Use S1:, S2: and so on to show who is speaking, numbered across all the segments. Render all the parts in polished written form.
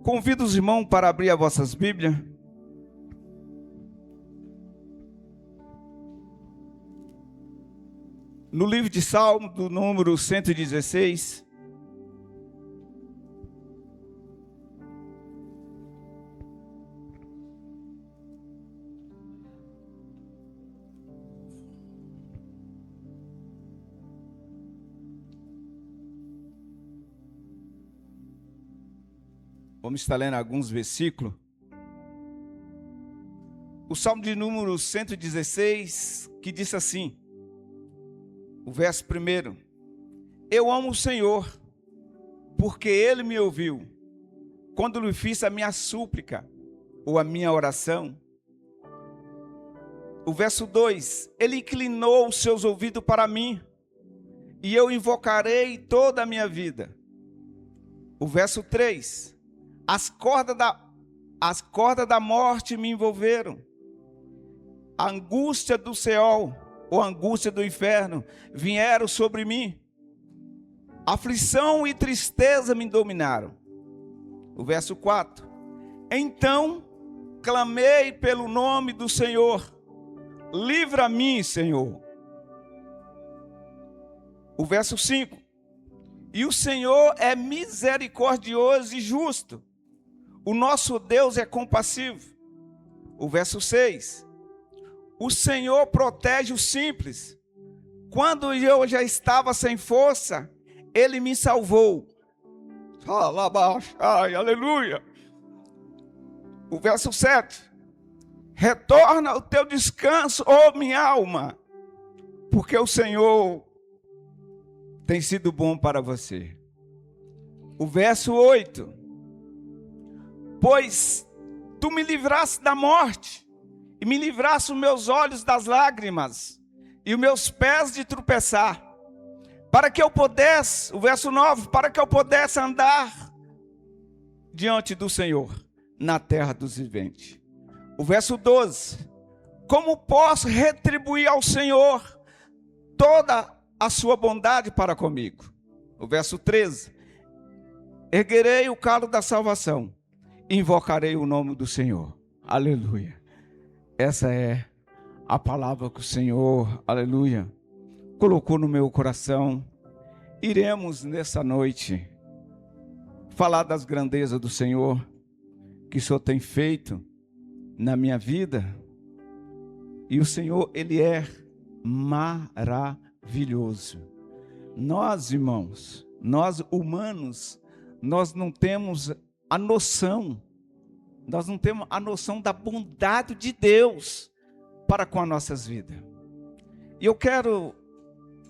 S1: Convido os irmãos para abrir as vossas Bíblias. No livro de Salmo, do número 116. Vamos estar lendo alguns versículos. O Salmo de número 116, que diz assim, o verso 1: Eu amo o Senhor, porque Ele me ouviu, quando lhe fiz a minha súplica, ou a minha oração. O verso 2: Ele inclinou os seus ouvidos para mim, e eu invocarei toda a minha vida. O verso 3: As cordas da morte me envolveram. A angústia do Seol, ou a angústia do inferno, vieram sobre mim. Aflição e tristeza me dominaram. O verso 4: Então clamei pelo nome do Senhor. Livra-me, Senhor. O verso 5: E o Senhor é misericordioso e justo. O nosso Deus é compassivo. O verso 6: O Senhor protege os simples. Quando eu já estava sem força, Ele me salvou. Ai, aleluia. O verso 7: Retorna ao teu descanso, ó minha alma, porque o Senhor tem sido bom para você. O verso 8: Pois tu me livraste da morte, e me livraste os meus olhos das lágrimas, e os meus pés de tropeçar, para que eu pudesse, o verso 9, para que eu pudesse andar diante do Senhor, na terra dos viventes. O verso 12: Como posso retribuir ao Senhor toda a sua bondade para comigo? O verso 13: Erguerei o calo da salvação, invocarei o nome do Senhor. Aleluia. Essa é a palavra que o Senhor, aleluia, colocou no meu coração. Iremos nessa noite falar das grandezas do Senhor, que o Senhor tem feito na minha vida. E o Senhor, Ele é maravilhoso. Nós, irmãos, nós humanos, nós não temos a noção, da bondade de Deus para com as nossas vidas. E eu quero,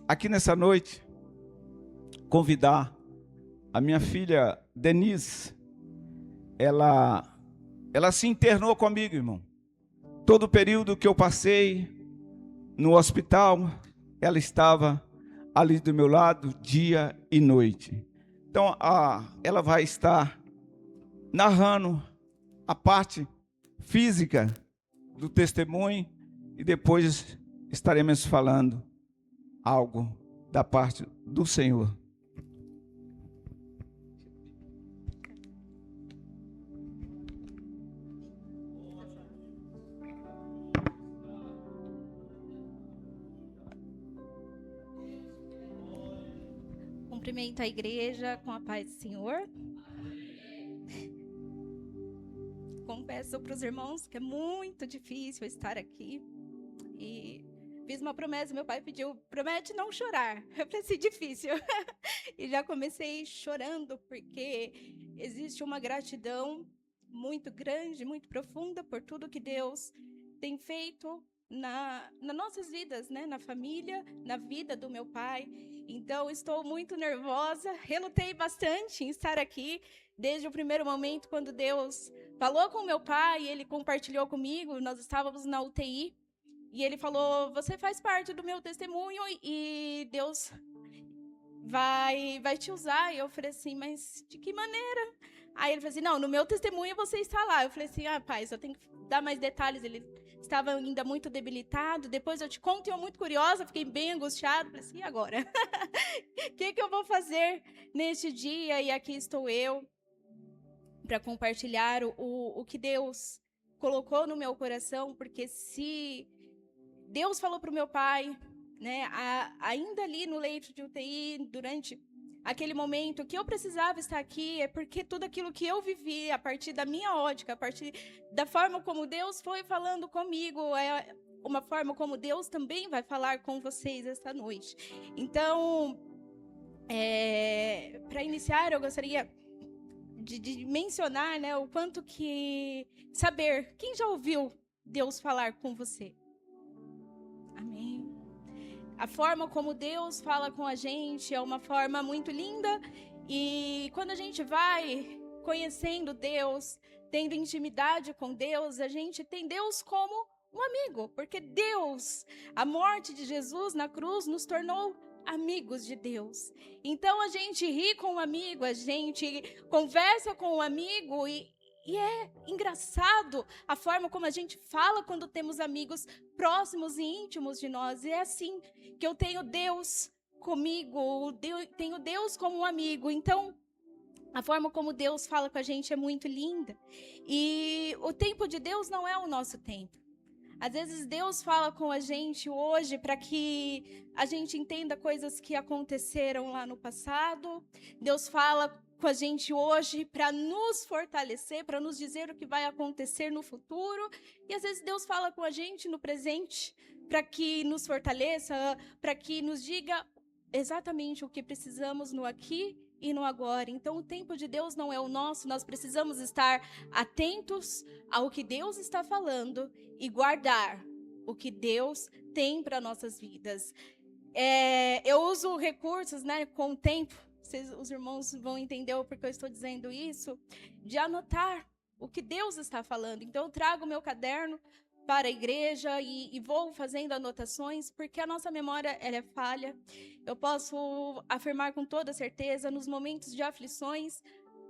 S1: aqui nessa noite, convidar a minha filha Denise. Ela se internou comigo, irmão. Todo o período que eu passei no hospital, ela estava ali do meu lado, dia e noite. Então, ela vai estar narrando a parte física do testemunho, e depois estaremos falando algo da parte do Senhor.
S2: Cumprimento a igreja com a paz do Senhor. Confesso para os irmãos que é muito difícil estar aqui. E fiz uma promessa, meu pai pediu, promete não chorar. Eu falei assim, difícil. E já comecei chorando, porque existe uma gratidão muito grande, muito profunda por tudo que Deus tem feito nas nossas vidas, né? Na família, na vida do meu pai. Então, estou muito nervosa, relutei bastante em estar aqui, desde o primeiro momento, quando Deus falou com meu pai, ele compartilhou comigo, nós estávamos na UTI, e ele falou, você faz parte do meu testemunho, e Deus vai te usar. E eu falei assim, mas de que maneira? Aí ele falou assim, não, no meu testemunho você está lá. Eu falei assim, pai, só tem que dar mais detalhes. Ele estava ainda muito debilitado, depois eu te conto. E eu, muito curiosa, fiquei bem angustiada. Falei assim, e agora? O que eu vou fazer neste dia? E aqui estou eu, para compartilhar o que Deus colocou no meu coração, porque se Deus falou para o meu pai, né, ainda ali no leito de UTI, durante aquele momento, que eu precisava estar aqui, é porque tudo aquilo que eu vivi, a partir da minha ótica, a partir da forma como Deus foi falando comigo, é uma forma como Deus também vai falar com vocês esta noite. Então, para iniciar, eu gostaria de mencionar, né, o quanto que saber, quem já ouviu Deus falar com você? Amém. A forma como Deus fala com a gente é uma forma muito linda, e quando a gente vai conhecendo Deus, tendo intimidade com Deus, a gente tem Deus como um amigo, porque Deus, a morte de Jesus na cruz, nos tornou amigos de Deus. Então a gente ri com um amigo, a gente conversa com um amigo, e é engraçado a forma como a gente fala quando temos amigos próximos e íntimos de nós. E é assim que eu tenho Deus comigo, tenho Deus como um amigo. Então, a forma como Deus fala com a gente é muito linda. E o tempo de Deus não é o nosso tempo. Às vezes Deus fala com a gente hoje para que a gente entenda coisas que aconteceram lá no passado. Deus fala com a gente hoje para nos fortalecer, para nos dizer o que vai acontecer no futuro. E às vezes Deus fala com a gente no presente para que nos fortaleça, para que nos diga exatamente o que precisamos no aqui e no agora. Então o tempo de Deus não é o nosso, nós precisamos estar atentos ao que Deus está falando e guardar o que Deus tem para nossas vidas. Eu uso recursos, né, com o tempo, os irmãos vão entender o porquê eu estou dizendo isso, de anotar o que Deus está falando. Então eu trago o meu caderno para a igreja e vou fazendo anotações, porque a nossa memória ela é falha. Eu posso afirmar com toda certeza, nos momentos de aflições,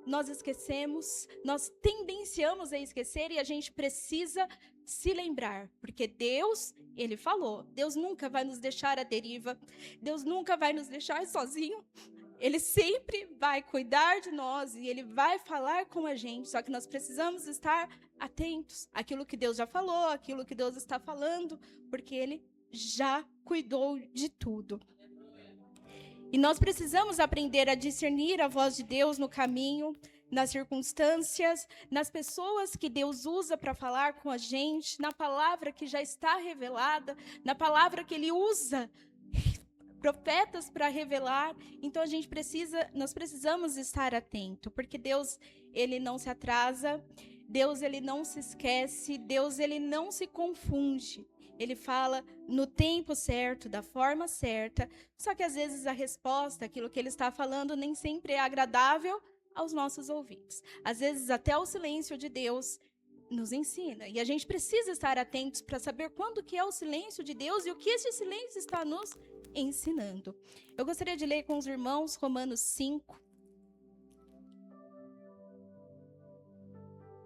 S2: nós esquecemos, nós tendenciamos a esquecer, e a gente precisa se lembrar, porque Deus, Ele falou, Deus nunca vai nos deixar à deriva, Deus nunca vai nos deixar sozinho. Ele sempre vai cuidar de nós e Ele vai falar com a gente, só que nós precisamos estar atentos àquilo que Deus já falou, àquilo que Deus está falando, porque Ele já cuidou de tudo. E nós precisamos aprender a discernir a voz de Deus no caminho, nas circunstâncias, nas pessoas que Deus usa para falar com a gente, na palavra que já está revelada, na palavra que Ele usa profetas para revelar. Então nós precisamos estar atento, porque Deus, Ele não se atrasa, Deus, Ele não se esquece, Deus, Ele não se confunde. Ele fala no tempo certo, da forma certa, só que às vezes a resposta, aquilo que Ele está falando, nem sempre é agradável aos nossos ouvidos. Às vezes até o silêncio de Deus nos ensina, e a gente precisa estar atentos para saber quando que é o silêncio de Deus e o que esse silêncio está nos ensinando. Eu gostaria de ler com os irmãos Romanos 5.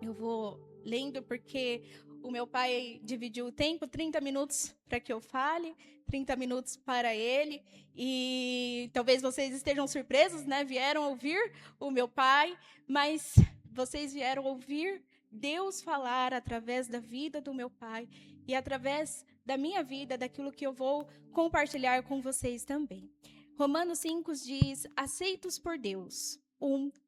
S2: Eu vou lendo porque o meu pai dividiu o tempo, 30 minutos para que eu fale, 30 minutos para ele, e talvez vocês estejam surpresos, né? Vieram ouvir o meu pai, mas vocês vieram ouvir Deus falar através da vida do meu pai e através da minha vida, daquilo que eu vou compartilhar com vocês também. Romanos 5 diz: aceitos por Deus.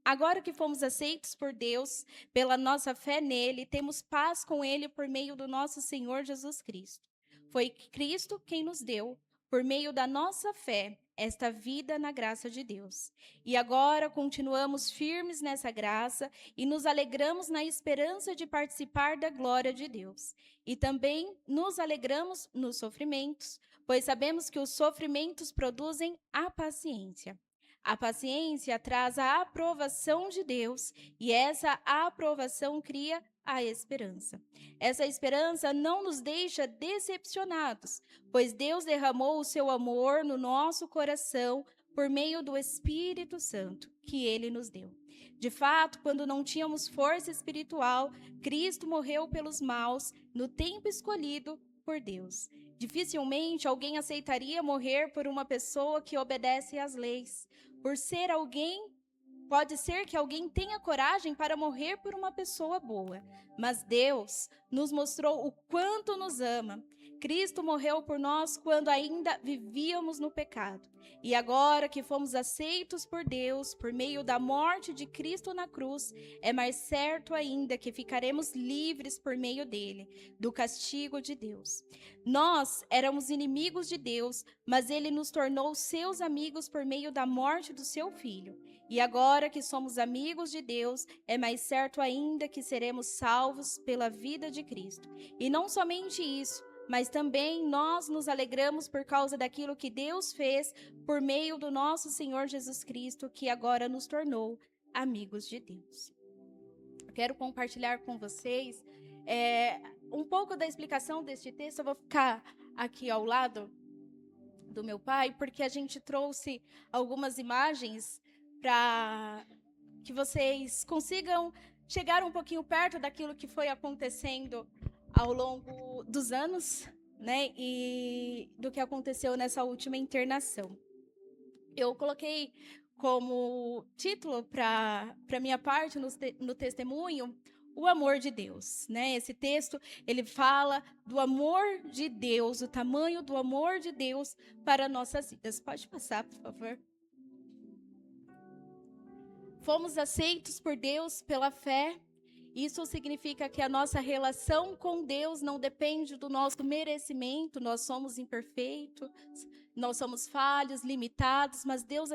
S2: Agora que fomos aceitos por Deus, pela nossa fé nele, temos paz com ele por meio do nosso Senhor Jesus Cristo. Foi Cristo quem nos deu, por meio da nossa fé, esta vida na graça de Deus. E agora continuamos firmes nessa graça e nos alegramos na esperança de participar da glória de Deus. E também nos alegramos nos sofrimentos, pois sabemos que os sofrimentos produzem a paciência. A paciência traz a aprovação de Deus, e essa aprovação cria a esperança. Essa esperança não nos deixa decepcionados, pois Deus derramou o seu amor no nosso coração por meio do Espírito Santo que Ele nos deu. De fato, quando não tínhamos força espiritual, Cristo morreu pelos maus no tempo escolhido por Deus. Dificilmente alguém aceitaria morrer por uma pessoa que obedece às leis. Por ser alguém Pode ser que alguém tenha coragem para morrer por uma pessoa boa, mas Deus nos mostrou o quanto nos ama. Cristo morreu por nós quando ainda vivíamos no pecado. E agora que fomos aceitos por Deus por meio da morte de Cristo na cruz, é mais certo ainda que ficaremos livres por meio dele, do castigo de Deus. Nós éramos inimigos de Deus, mas ele nos tornou seus amigos por meio da morte do seu Filho. E agora que somos amigos de Deus, é mais certo ainda que seremos salvos pela vida de Cristo. E não somente isso, mas também nós nos alegramos por causa daquilo que Deus fez por meio do nosso Senhor Jesus Cristo, que agora nos tornou amigos de Deus. Eu quero compartilhar com vocês um pouco da explicação deste texto. Eu vou ficar aqui ao lado do meu pai, porque a gente trouxe algumas imagens para que vocês consigam chegar um pouquinho perto daquilo que foi acontecendo ao longo dos anos, né, e do que aconteceu nessa última internação. Eu coloquei como título para minha parte no testemunho, o amor de Deus, né? Esse texto, ele fala do amor de Deus, o tamanho do amor de Deus para nossas vidas. Pode passar, por favor. Fomos aceitos por Deus pela fé. Isso significa que a nossa relação com Deus não depende do nosso merecimento. Nós somos imperfeitos, nós somos falhos, limitados, mas Deus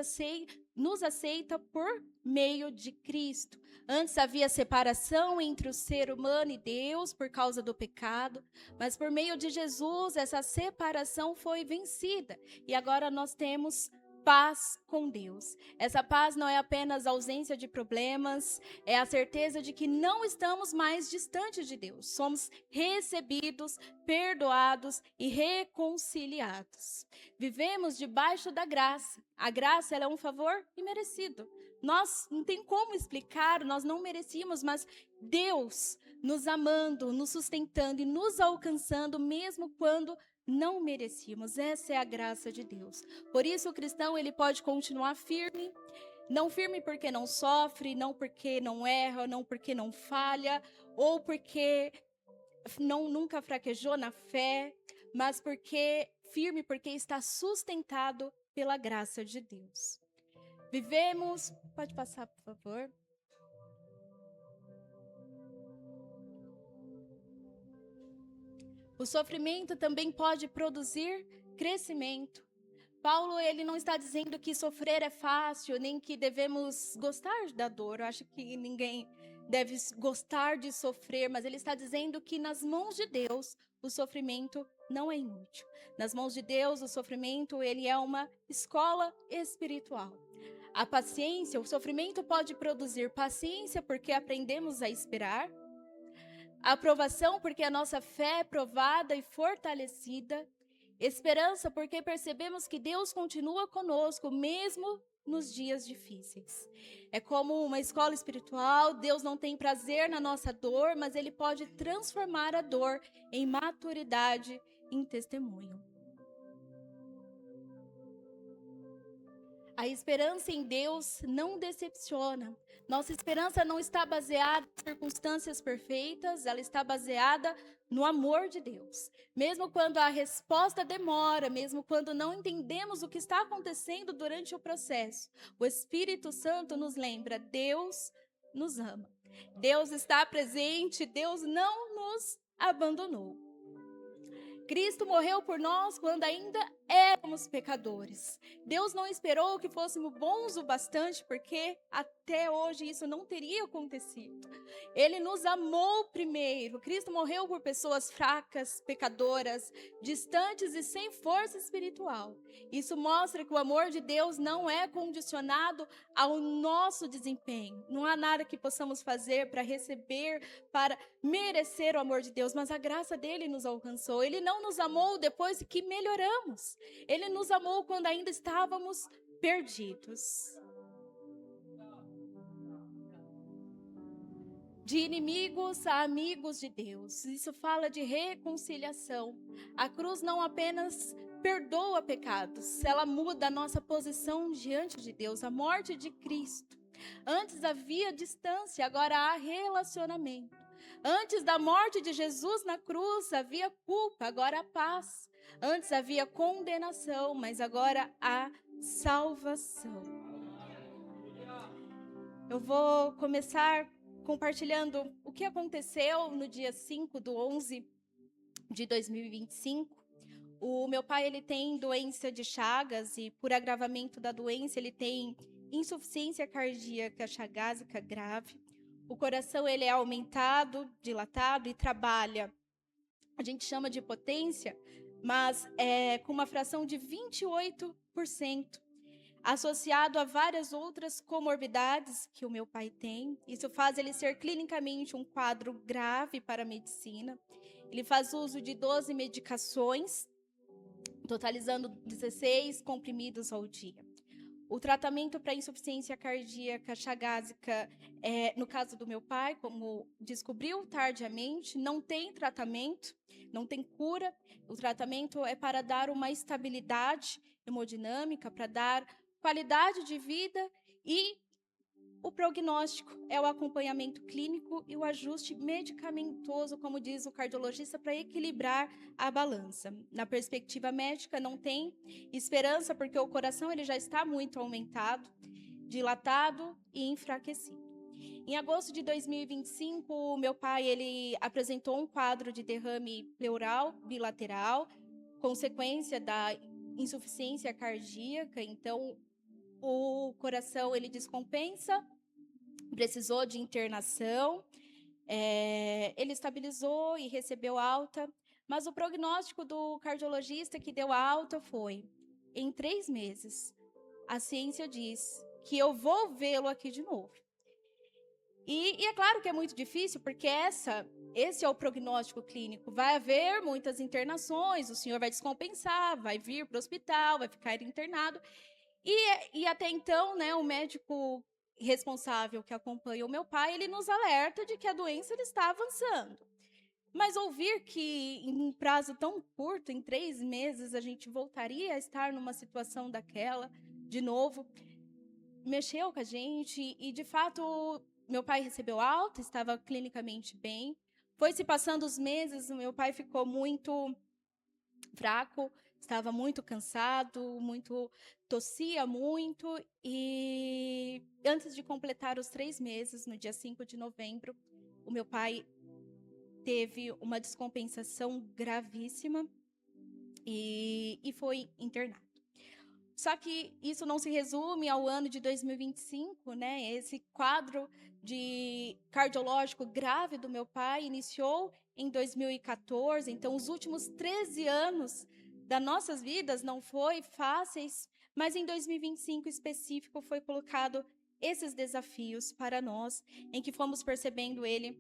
S2: nos aceita por meio de Cristo. Antes havia separação entre o ser humano e Deus por causa do pecado, mas por meio de Jesus essa separação foi vencida e agora nós temos paz com Deus. Essa paz não é apenas ausência de problemas, é a certeza de que não estamos mais distantes de Deus. Somos recebidos, perdoados e reconciliados. Vivemos debaixo da graça. A graça, ela é um favor imerecido. Nós não tem como explicar, nós não merecíamos, mas Deus nos amando, nos sustentando e nos alcançando mesmo quando não merecíamos. Essa é a graça de Deus. Por isso o cristão, ele pode continuar firme, não firme porque não sofre, não porque não erra, não porque não falha, ou porque nunca fraquejou na fé, mas firme porque está sustentado pela graça de Deus. Vivemos, pode passar, por favor. O sofrimento também pode produzir crescimento. Paulo, ele não está dizendo que sofrer é fácil, nem que devemos gostar da dor. Eu acho que ninguém deve gostar de sofrer, mas ele está dizendo que nas mãos de Deus o sofrimento não é inútil. Nas mãos de Deus o sofrimento, ele é uma escola espiritual. A paciência, o sofrimento pode produzir paciência porque aprendemos a esperar. A aprovação, porque a nossa fé é provada e fortalecida. Esperança, porque percebemos que Deus continua conosco, mesmo nos dias difíceis. É como uma escola espiritual. Deus não tem prazer na nossa dor, mas Ele pode transformar a dor em maturidade, em testemunho. A esperança em Deus não decepciona. Nossa esperança não está baseada em circunstâncias perfeitas, ela está baseada no amor de Deus. Mesmo quando a resposta demora, mesmo quando não entendemos o que está acontecendo durante o processo, o Espírito Santo nos lembra: Deus nos ama. Deus está presente, Deus não nos abandonou. Cristo morreu por nós quando ainda éramos pecadores. Deus não esperou que fôssemos bons o bastante, porque até hoje isso não teria acontecido. Ele nos amou primeiro. Cristo morreu por pessoas fracas, pecadoras, distantes e sem força espiritual. Isso mostra que o amor de Deus não é condicionado ao nosso desempenho. Não há nada que possamos fazer para receber, para merecer o amor de Deus, mas a graça dele nos alcançou. Ele não nos amou depois que melhoramos. Ele nos amou quando ainda estávamos perdidos. De inimigos a amigos de Deus. Isso fala de reconciliação. A cruz não apenas perdoa pecados, ela muda a nossa posição diante de Deus. A morte de Cristo, Antes havia distância, agora há relacionamento. Antes da morte de Jesus na cruz, havia culpa, agora há paz. Antes havia condenação, mas agora há salvação. Eu vou começar compartilhando o que aconteceu no dia 5/11 de 2025. O meu pai, ele tem doença de Chagas e, por agravamento da doença, ele tem insuficiência cardíaca chagásica grave. O coração, ele é aumentado, dilatado e trabalha. A gente chama de potência, mas é com uma fração de 28%, associado a várias outras comorbidades que o meu pai tem. Isso faz ele ser clinicamente um quadro grave para a medicina. Ele faz uso de 12 medicações, totalizando 16 comprimidos ao dia. O tratamento para insuficiência cardíaca chagásica, no caso do meu pai, como descobriu tardiamente, não tem tratamento, não tem cura. O tratamento é para dar uma estabilidade hemodinâmica, para dar qualidade de vida, e o prognóstico é o acompanhamento clínico e o ajuste medicamentoso, como diz o cardiologista, para equilibrar a balança. Na perspectiva médica, não tem esperança, porque o coração ele já está muito aumentado, dilatado e enfraquecido. Em agosto de 2025, o meu pai ele apresentou um quadro de derrame pleural bilateral, consequência da insuficiência cardíaca. Então, o coração ele descompensa, precisou de internação, ele estabilizou e recebeu alta, mas o prognóstico do cardiologista que deu a alta foi: em 3 meses, a ciência diz que eu vou vê-lo aqui de novo. E é claro que é muito difícil, porque esse é o prognóstico clínico. Vai haver muitas internações, o senhor vai descompensar, vai vir para o hospital, vai ficar internado. E até então, né, o médico responsável que acompanha o meu pai, ele nos alerta de que a doença ele está avançando. Mas ouvir que em um prazo tão curto, em 3 meses, a gente voltaria a estar numa situação daquela, de novo, mexeu com a gente. E, de fato, meu pai recebeu alta, estava clinicamente bem. Foi se passando os meses, o meu pai ficou muito fraco, estava muito cansado, tossia muito, e antes de completar os 3 meses, no dia 5 de novembro, o meu pai teve uma descompensação gravíssima e foi internado. Só que isso não se resume ao ano de 2025, né? Esse quadro de cardiológico grave do meu pai iniciou em 2014, então os últimos 13 anos das nossas vidas não foi fáceis, mas em 2025 específico foi colocado esses desafios para nós, em que fomos percebendo ele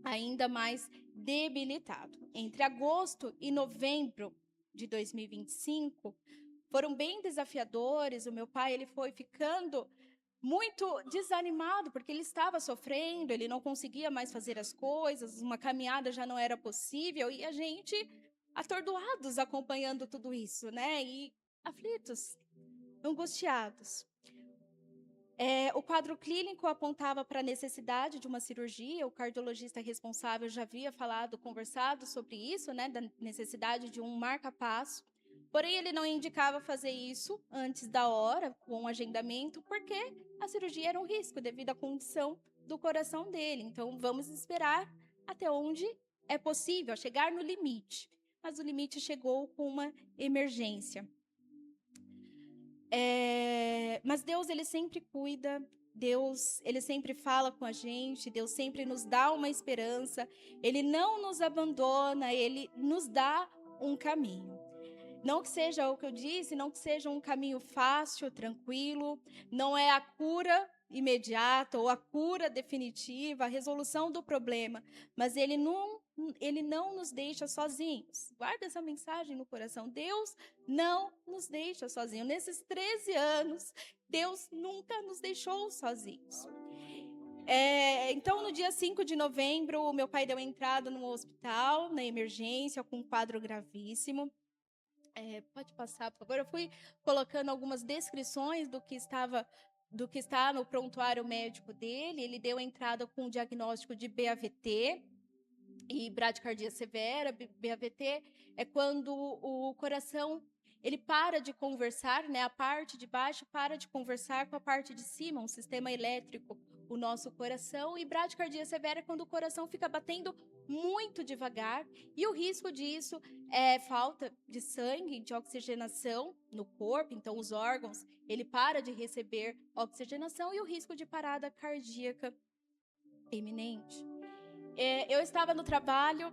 S2: ainda mais debilitado. Entre agosto e novembro de 2025, foram bem desafiadores. O meu pai ele foi ficando muito desanimado, porque ele estava sofrendo, ele não conseguia mais fazer as coisas, uma caminhada já não era possível, e a gente atordoados acompanhando tudo isso, né? E aflitos, angustiados. O quadro clínico apontava para a necessidade de uma cirurgia. O cardiologista responsável já havia conversado sobre isso, né? Da necessidade de um marca-passo. Porém, ele não indicava fazer isso antes da hora, com um agendamento, porque a cirurgia era um risco devido à condição do coração dele. Então, vamos esperar até onde é possível, chegar no limite. Mas o limite chegou com uma emergência. Mas Deus, ele sempre cuida. Deus, ele sempre fala com a gente. Deus sempre nos dá uma esperança. Ele não nos abandona, ele nos dá um caminho. Não que seja o que eu disse, não que seja um caminho fácil, tranquilo, não é a cura imediata ou a cura definitiva, a resolução do problema, mas ele não nos deixa sozinhos. Guarda essa mensagem no coração. Deus não nos deixa sozinhos. Nesses 13 anos, Deus nunca nos deixou sozinhos. Então, no dia 5 de novembro, o meu pai deu entrada no hospital, na emergência, com um quadro gravíssimo. Pode passar, por favor. Eu fui colocando algumas descrições do que estava do que está no prontuário médico dele, ele deu entrada com um diagnóstico de BAVT e bradicardia severa. BAVT é quando o coração ele para de conversar, né? A parte de baixo para de conversar com a parte de cima, um sistema elétrico, o nosso coração. E bradicardia severa é quando o coração fica batendo muito devagar. E o risco disso é falta de sangue, de oxigenação no corpo. Então, os órgãos, ele para de receber oxigenação e o risco de parada cardíaca iminente. Eu estava no trabalho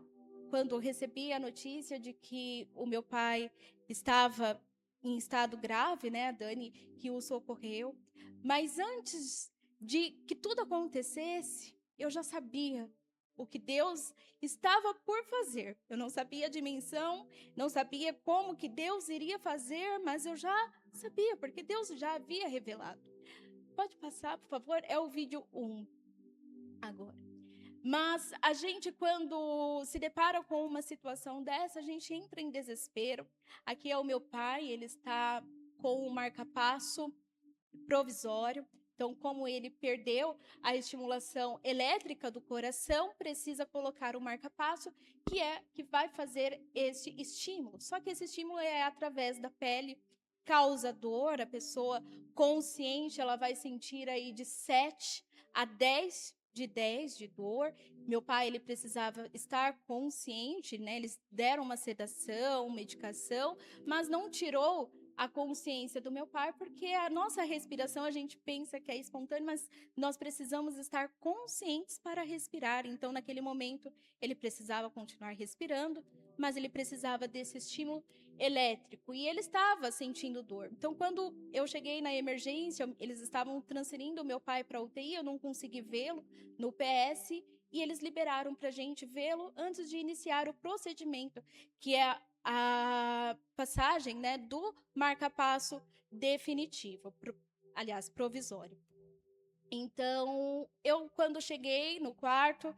S2: quando recebi a notícia de que o meu pai estava em estado grave, né, a Dani, que o socorreu. Mas antes de que tudo acontecesse, eu já sabia o que Deus estava por fazer. Eu não sabia a dimensão, não sabia como que Deus iria fazer, mas eu já sabia, porque Deus já havia revelado. Pode passar, por favor? É o vídeo 1 agora. Mas a gente, quando se depara com uma situação dessa, a gente entra em desespero. Aqui é o meu pai, ele está com um marca-passo provisório. Então, como ele perdeu a estimulação elétrica do coração, precisa colocar o marca-passo, que vai fazer este estímulo. Só que esse estímulo é através da pele, causa dor. A pessoa consciente, ela vai sentir aí de 7 a 10 de dor. Meu pai, ele precisava estar consciente, né? Eles deram uma sedação, medicação, mas não tirou a consciência do meu pai, porque a nossa respiração, a gente pensa que é espontânea, mas nós precisamos estar conscientes para respirar. Então, naquele momento, ele precisava continuar respirando, mas ele precisava desse estímulo elétrico e ele estava sentindo dor. Então, quando eu cheguei na emergência, eles estavam transferindo o meu pai para a UTI, eu não consegui vê-lo no PS e eles liberaram para a gente vê-lo antes de iniciar o procedimento, que é a passagem, né, do marca-passo definitivo, aliás, provisório. Então, eu, quando cheguei no quarto,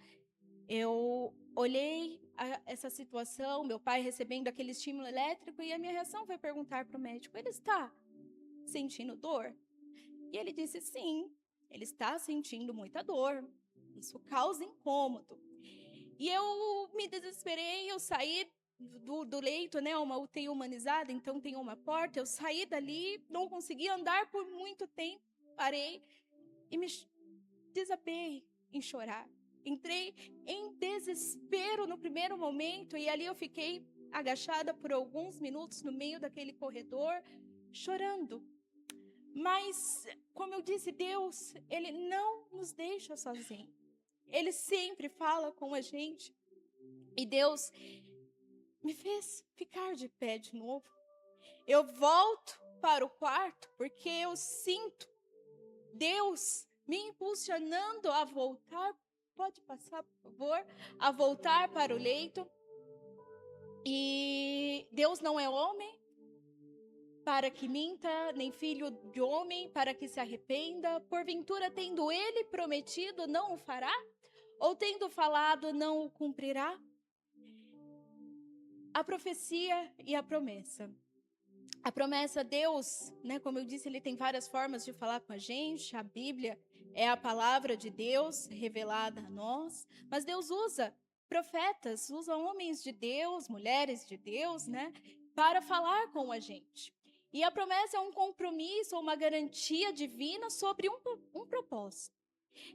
S2: eu olhei essa situação, meu pai recebendo aquele estímulo elétrico, e a minha reação foi perguntar para o médico: ele está sentindo dor? E ele disse: sim, ele está sentindo muita dor, isso causa incômodo. E eu me desesperei, eu saí do leito, né, uma UTI humanizada, então tem uma porta, eu saí dali, não consegui andar por muito tempo, parei e me desabei em chorar. Entrei em desespero no primeiro momento e ali eu fiquei agachada por alguns minutos no meio daquele corredor, chorando. Mas, como eu disse, Deus, Ele não nos deixa sozinhos. Ele sempre fala com a gente. E Deus me fez ficar de pé de novo. Eu volto para o quarto porque eu sinto Deus me impulsionando a voltar. Pode passar, por favor? A voltar para o leito. E Deus não é homem para que minta, nem filho de homem para que se arrependa. Porventura, tendo ele prometido, não o fará? Ou tendo falado, não o cumprirá? A profecia e a promessa. A promessa, Deus, né, como eu disse, ele tem várias formas de falar com a gente. A Bíblia é a palavra de Deus revelada a nós. Mas Deus usa profetas, usa homens de Deus, mulheres de Deus, né, para falar com a gente. E a promessa é um compromisso, uma garantia divina sobre um propósito.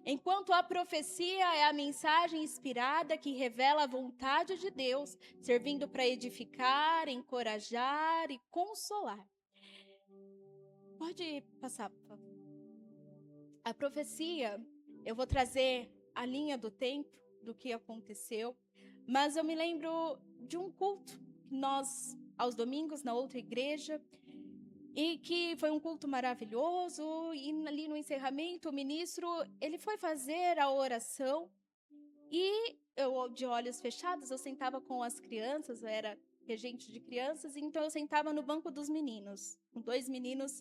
S2: Enquanto a profecia é a mensagem inspirada que revela a vontade de Deus, servindo para edificar, encorajar e consolar. Pode passar, por favor. A profecia, eu vou trazer a linha do tempo do que aconteceu, mas eu me lembro de um culto que nós, aos domingos, na outra igreja, e que foi um culto maravilhoso, e ali no encerramento o ministro, ele foi fazer a oração, e eu, de olhos fechados, eu sentava com as crianças, eu era regente de crianças, então eu sentava no banco dos meninos, com 2 meninos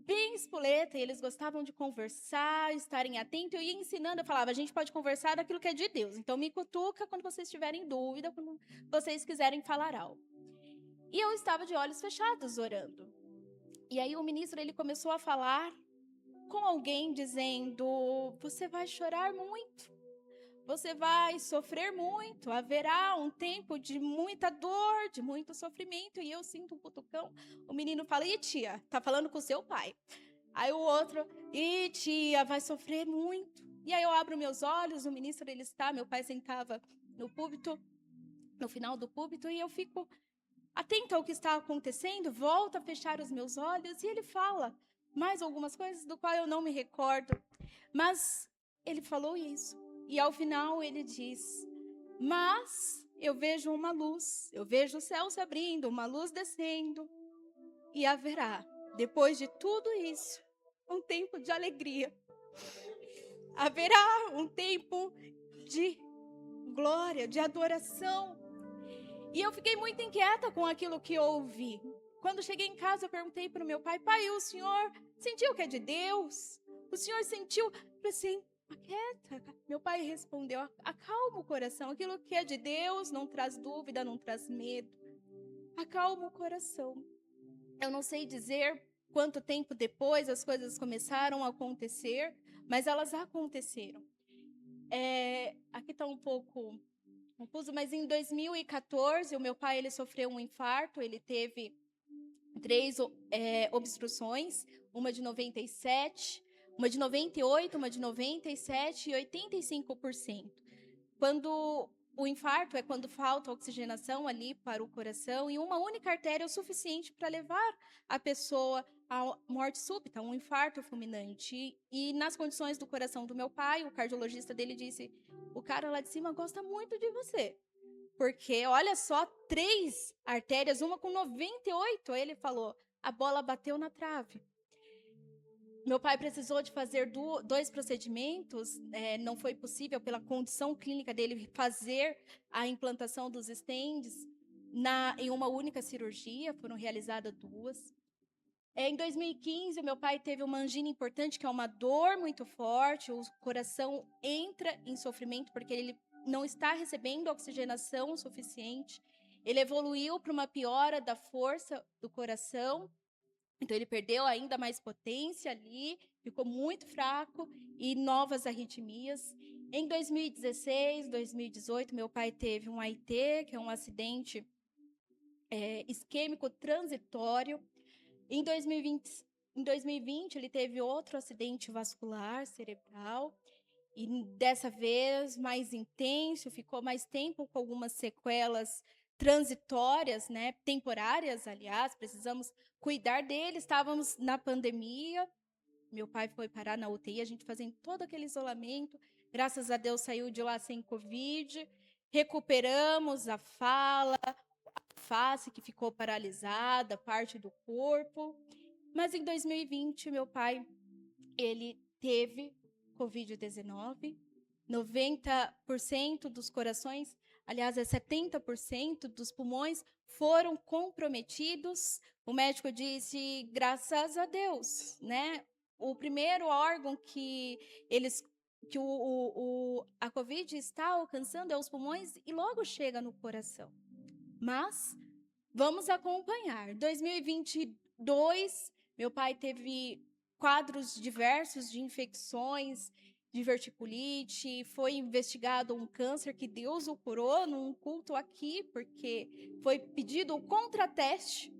S2: bem espoleta, e eles gostavam de conversar, estarem atentos, eu ia ensinando, eu falava: a gente pode conversar daquilo que é de Deus, então me cutuca quando vocês tiverem dúvida, quando vocês quiserem falar algo. E eu estava de olhos fechados orando. E aí o ministro, ele começou a falar com alguém dizendo: você vai chorar muito, você vai sofrer muito, haverá um tempo de muita dor, de muito sofrimento. E eu sinto um cutucão, o menino fala: ih, tia, tá falando com seu pai. Aí o outro: ih, tia, vai sofrer muito. E aí eu abro meus olhos, o ministro ele está, meu pai sentava no púlpito, no final do púlpito, e eu fico atenta ao que está acontecendo, volto a fechar os meus olhos, e ele fala mais algumas coisas do qual eu não me recordo, mas ele falou isso. E ao final ele diz: mas eu vejo uma luz, eu vejo o céu se abrindo, uma luz descendo, e haverá, depois de tudo isso, um tempo de alegria. Haverá um tempo de glória, de adoração. E eu fiquei muito inquieta com aquilo que eu ouvi. Quando cheguei em casa, eu perguntei para o meu pai: pai, o senhor sentiu que é de Deus? O senhor sentiu? Eu falei assim: aquieta. Meu pai respondeu: acalma o coração. Aquilo que é de Deus não traz dúvida, não traz medo. Acalma o coração. Eu não sei dizer quanto tempo depois as coisas começaram a acontecer, mas elas aconteceram. Aqui está um pouco confuso, mas em 2014, o meu pai ele sofreu um infarto, ele teve 3 obstruções, uma de 97, uma de 98, uma de 97 e 85%. Quando o infarto é quando falta oxigenação ali para o coração e uma única artéria é o suficiente para levar a pessoa à morte súbita, um infarto fulminante. E nas condições do coração do meu pai, o cardiologista dele disse: o cara lá de cima gosta muito de você. Porque, olha só, 3 artérias, uma com 98, aí ele falou, a bola bateu na trave. Meu pai precisou de fazer 2 procedimentos, não foi possível, pela condição clínica dele, fazer a implantação dos stents em uma única cirurgia, foram realizadas 2. Em 2015, meu pai teve uma angina importante, que é uma dor muito forte, o coração entra em sofrimento, porque ele não está recebendo oxigenação suficiente. Ele evoluiu para uma piora da força do coração, então ele perdeu ainda mais potência ali, ficou muito fraco e novas arritmias. Em 2016, 2018, meu pai teve um AIT, que é um acidente isquêmico transitório. Em 2020, ele teve outro acidente vascular cerebral, e dessa vez mais intenso, ficou mais tempo com algumas sequelas transitórias, né, temporárias, aliás, precisamos cuidar dele, estávamos na pandemia, meu pai foi parar na UTI, a gente fazendo todo aquele isolamento, graças a Deus saiu de lá sem Covid, recuperamos a fala, a face que ficou paralisada, parte do corpo, mas em 2020, meu pai, ele teve Covid-19, 90% dos corações, aliás, 70% dos pulmões foram comprometidos. O médico disse, graças a Deus, né? O primeiro órgão que a Covid está alcançando é os pulmões e logo chega no coração. Mas vamos acompanhar. 2022, meu pai teve quadros diversos de infecções, de verticulite, foi investigado um câncer que Deus o curou num culto aqui, porque foi pedido o contrateste.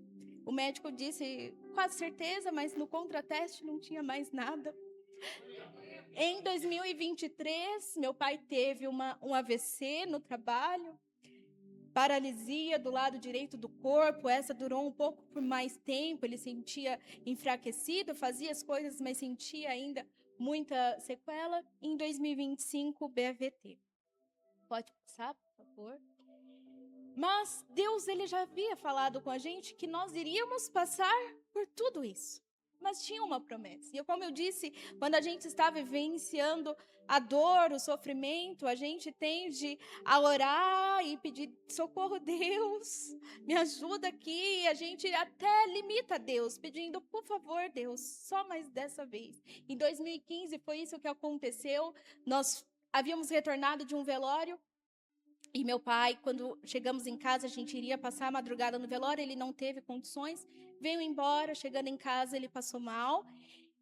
S2: O médico disse, quase certeza, mas no contrateste não tinha mais nada. Em 2023, meu pai teve um AVC no trabalho, paralisia do lado direito do corpo, essa durou um pouco por mais tempo, ele sentia enfraquecido, fazia as coisas, mas sentia ainda muita sequela. Em 2025, BAVT. Pode passar, por favor? Mas Deus ele já havia falado com a gente que nós iríamos passar por tudo isso. Mas tinha uma promessa. E como eu disse, quando a gente está vivenciando a dor, o sofrimento, a gente tende a orar e pedir socorro, Deus, me ajuda aqui. E a gente até limita Deus, pedindo, por favor, Deus, só mais dessa vez. Em 2015 foi isso que aconteceu. Nós havíamos retornado de um velório. E meu pai, quando chegamos em casa, a gente iria passar a madrugada no velório, ele não teve condições, veio embora, chegando em casa ele passou mal.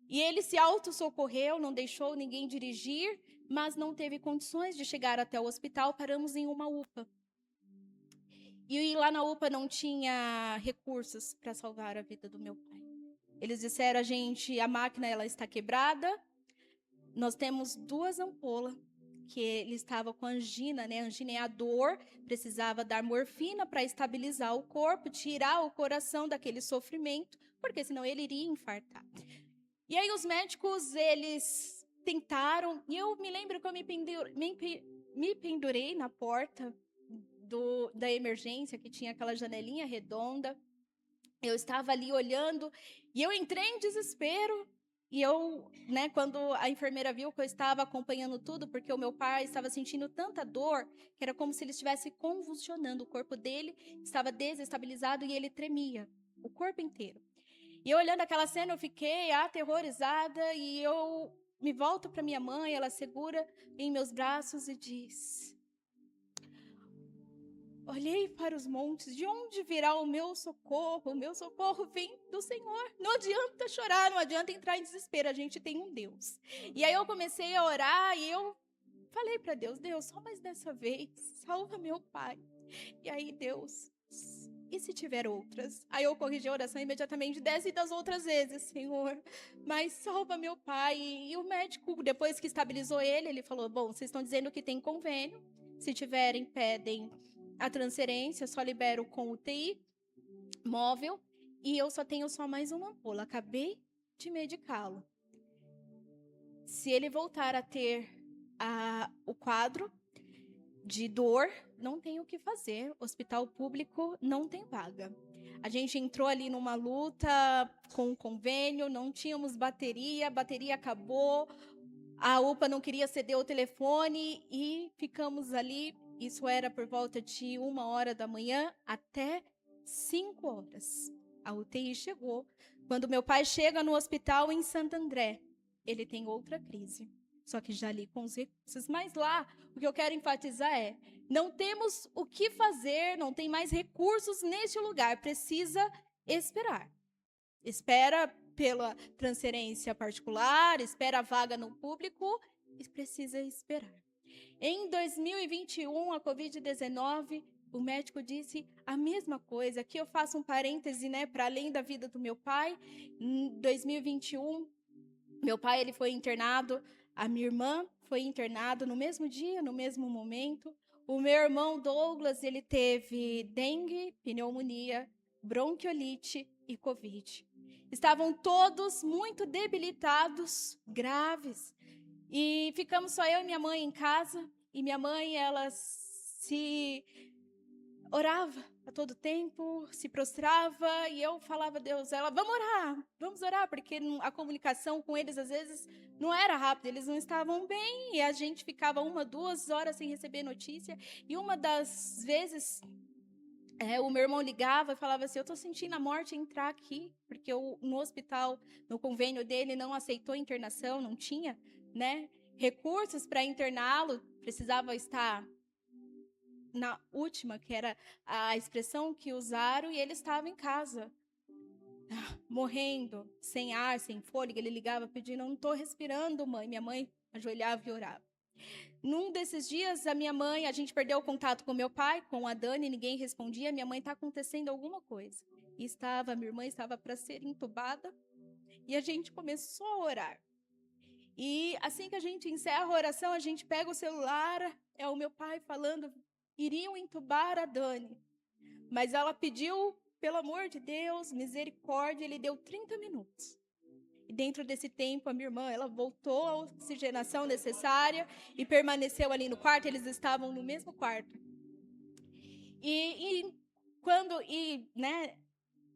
S2: E ele se autossocorreu, não deixou ninguém dirigir, mas não teve condições de chegar até o hospital. Paramos em uma UPA. E lá na UPA não tinha recursos para salvar a vida do meu pai. Eles disseram a gente, a máquina ela está quebrada, nós temos 2 ampolas, que ele estava com angina, né? Angina é a dor, precisava dar morfina para estabilizar o corpo, tirar o coração daquele sofrimento, porque senão ele iria infartar. E aí os médicos, eles tentaram, e eu me lembro que eu me pendurei na porta da emergência, que tinha aquela janelinha redonda. Eu estava ali olhando, e eu entrei em desespero. E eu, né, quando a enfermeira viu que eu estava acompanhando tudo, porque o meu pai estava sentindo tanta dor, que era como se ele estivesse convulsionando, o corpo dele estava desestabilizado e ele tremia, o corpo inteiro. E eu olhando aquela cena, eu fiquei aterrorizada e eu me volto para minha mãe, ela segura em meus braços e diz: olhei para os montes, de onde virá o meu socorro? O meu socorro vem do Senhor. Não adianta chorar, não adianta entrar em desespero, a gente tem um Deus. E aí eu comecei a orar e eu falei para Deus, Deus, só mais dessa vez, salva meu pai. E aí Deus, e se tiver outras? Aí eu corrigi a oração imediatamente, 10 das outras vezes, Senhor, mas salva meu pai. E o médico, depois que estabilizou ele falou, bom, vocês estão dizendo que tem convênio, se tiverem, pedem a transferência, só libero com UTI móvel e eu só tenho mais uma ampola. Acabei de medicá-lo. Se ele voltar a ter o quadro de dor, não tem o que fazer. Hospital público não tem vaga. A gente entrou ali numa luta com o convênio, não tínhamos bateria, a bateria acabou, a UPA não queria ceder o telefone e ficamos ali. Isso era por volta de 1h da manhã até 5h. A UTI chegou. Quando meu pai chega no hospital em Santo André, ele tem outra crise. Só que já ali com os recursos. Mas lá, o que eu quero enfatizar é, não temos o que fazer, não tem mais recursos neste lugar. Precisa esperar. Espera pela transferência particular, espera a vaga no público e precisa esperar. Em 2021, a Covid-19, o médico disse a mesma coisa. Aqui eu faço um parêntese, né, para além da vida do meu pai. Em 2021, meu pai ele foi internado, a minha irmã foi internada no mesmo dia, no mesmo momento. O meu irmão Douglas, ele teve dengue, pneumonia, bronquiolite e Covid. Estavam todos muito debilitados, graves. E ficamos só eu e minha mãe em casa. E minha mãe, ela se orava a todo tempo, se prostrava. E eu falava a Deus, ela, vamos orar. Porque a comunicação com eles, às vezes, não era rápida. Eles não estavam bem. E a gente ficava 1, 2 horas sem receber notícia. E uma das vezes, o meu irmão ligava e falava assim, eu estou sentindo a morte entrar aqui. Porque no hospital, no convênio dele, não aceitou internação, não tinha, né, recursos para interná-lo, precisava estar na última, que era a expressão que usaram, e ele estava em casa, morrendo, sem ar, sem fôlego. Ele ligava pedindo, não estou respirando, mãe. Minha mãe ajoelhava e orava. Num desses dias, a gente perdeu o contato com meu pai, com a Dani, ninguém respondia. Minha mãe, está acontecendo alguma coisa. E minha irmã estava para ser entubada, e a gente começou a orar. E assim que a gente encerra a oração, a gente pega o celular, é o meu pai falando, iriam entubar a Dani. Mas ela pediu, pelo amor de Deus, misericórdia, ele deu 30 minutos. E dentro desse tempo, a minha irmã, ela voltou à oxigenação necessária e permaneceu ali no quarto, eles estavam no mesmo quarto.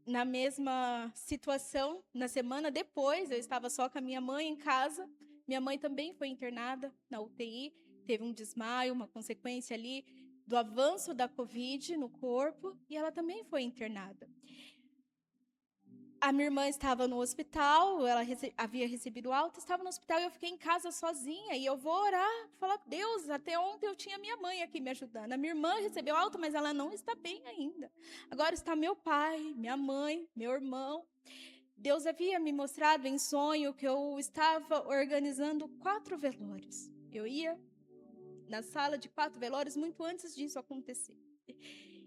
S2: Na mesma situação, na semana depois, eu estava só com a minha mãe em casa. Minha mãe também foi internada na UTI, teve um desmaio, uma consequência ali do avanço da Covid no corpo, e ela também foi internada. A minha irmã estava no hospital, ela havia recebido alta, estava no hospital e eu fiquei em casa sozinha. E eu vou orar, falar, Deus, até ontem eu tinha minha mãe aqui me ajudando. A minha irmã recebeu alta, mas ela não está bem ainda. Agora está meu pai, minha mãe, meu irmão. Deus havia me mostrado em sonho que eu estava organizando 4 velórios. Eu ia na sala de 4 velórios muito antes disso acontecer.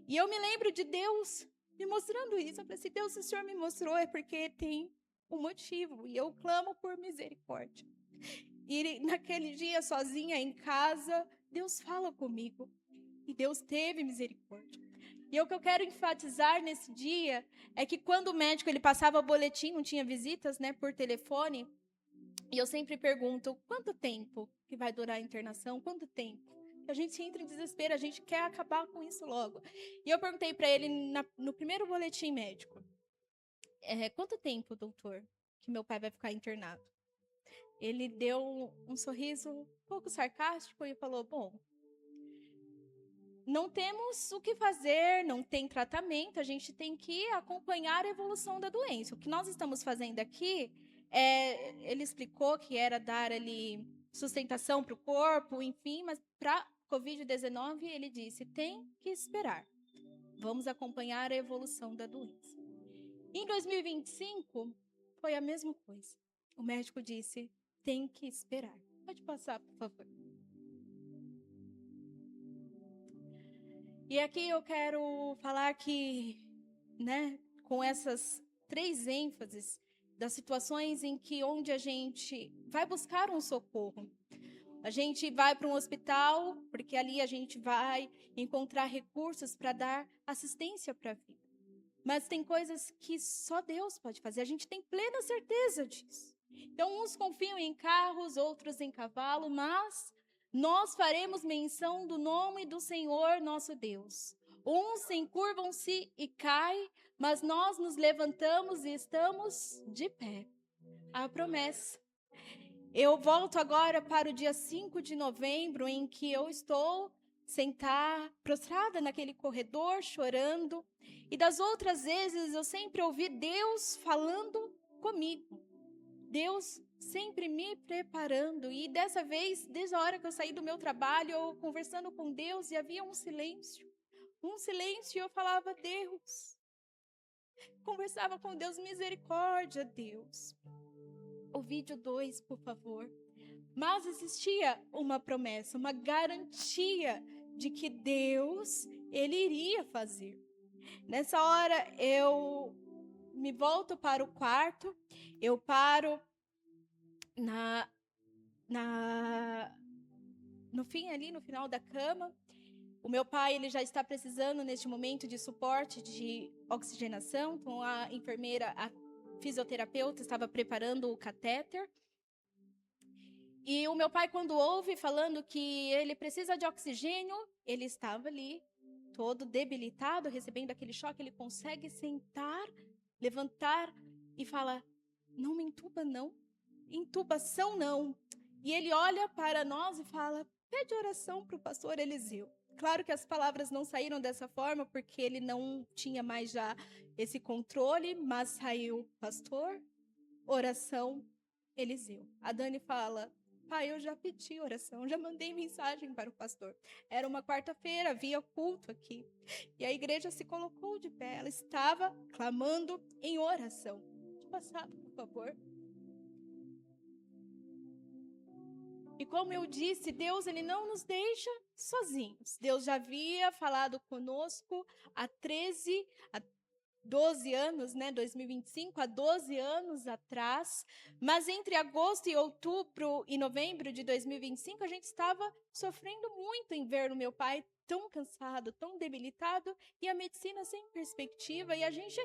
S2: E eu me lembro de Deus me mostrando isso. Eu falei assim, Deus, se o Senhor me mostrou é porque tem um motivo. E eu clamo por misericórdia. E naquele dia, sozinha em casa, Deus fala comigo. E Deus teve misericórdia. E o que eu quero enfatizar nesse dia é que quando o médico ele passava o boletim, não tinha visitas, né, por telefone, e eu sempre pergunto, quanto tempo que vai durar a internação? Quanto tempo? A gente entra em desespero, a gente quer acabar com isso logo. E eu perguntei para ele no primeiro boletim médico, quanto tempo, doutor, que meu pai vai ficar internado? Ele deu um sorriso um pouco sarcástico e falou, bom, não temos o que fazer, não tem tratamento, a gente tem que acompanhar a evolução da doença. O que nós estamos fazendo aqui, ele explicou que era dar ali sustentação para o corpo, enfim, mas para Covid-19 ele disse, tem que esperar. Vamos acompanhar a evolução da doença. Em 2025, foi a mesma coisa. O médico disse, tem que esperar. Pode passar, por favor. E aqui eu quero falar que, né, com essas 3 ênfases das situações em que onde a gente vai buscar um socorro. A gente vai para um hospital, porque ali a gente vai encontrar recursos para dar assistência para a vida. Mas tem coisas que só Deus pode fazer, a gente tem plena certeza disso. Então, uns confiam em carros, outros em cavalo, mas nós faremos menção do nome do Senhor nosso Deus. Uns se encurvam-se e caem, mas nós nos levantamos e estamos de pé. A promessa. Eu volto agora para o dia 5 de novembro, em que eu estou sentada, prostrada naquele corredor, chorando. E das outras vezes eu sempre ouvi Deus falando comigo. Deus sempre me preparando. E dessa vez, desde a hora que eu saí do meu trabalho, eu conversando com Deus, e havia um silêncio. Um silêncio, e eu falava, Deus. Conversava com Deus, misericórdia, Deus. O vídeo 2, por favor. Mas existia uma promessa, uma garantia de que Deus, Ele iria fazer. Nessa hora, eu me volto para o quarto, eu paro no fim ali, no final da cama. O meu pai, ele já está precisando neste momento de suporte de oxigenação, então a enfermeira, a fisioterapeuta estava preparando o catéter. E o meu pai, quando ouve falando que ele precisa de oxigênio, ele estava ali, todo debilitado, recebendo aquele choque, ele consegue sentar, levantar e fala, não me entuba não, intubação não. E ele olha para nós e fala, pede oração para o pastor Eliseu. Claro que as palavras não saíram dessa forma, porque ele não tinha mais já esse controle, mas saiu, pastor, oração, Eliseu. A Dani fala, pai, eu já pedi oração, já mandei mensagem para o pastor. Era uma quarta-feira, havia culto aqui. E a igreja se colocou de pé, ela estava clamando em oração. Pode passar, por favor. E como eu disse, Deus, ele não nos deixa sozinhos. Deus já havia falado conosco há 12 anos, né, 2025, há 12 anos atrás, mas entre agosto e outubro e novembro de 2025, a gente estava sofrendo muito em ver o meu pai tão cansado, tão debilitado, e a medicina sem perspectiva, e a gente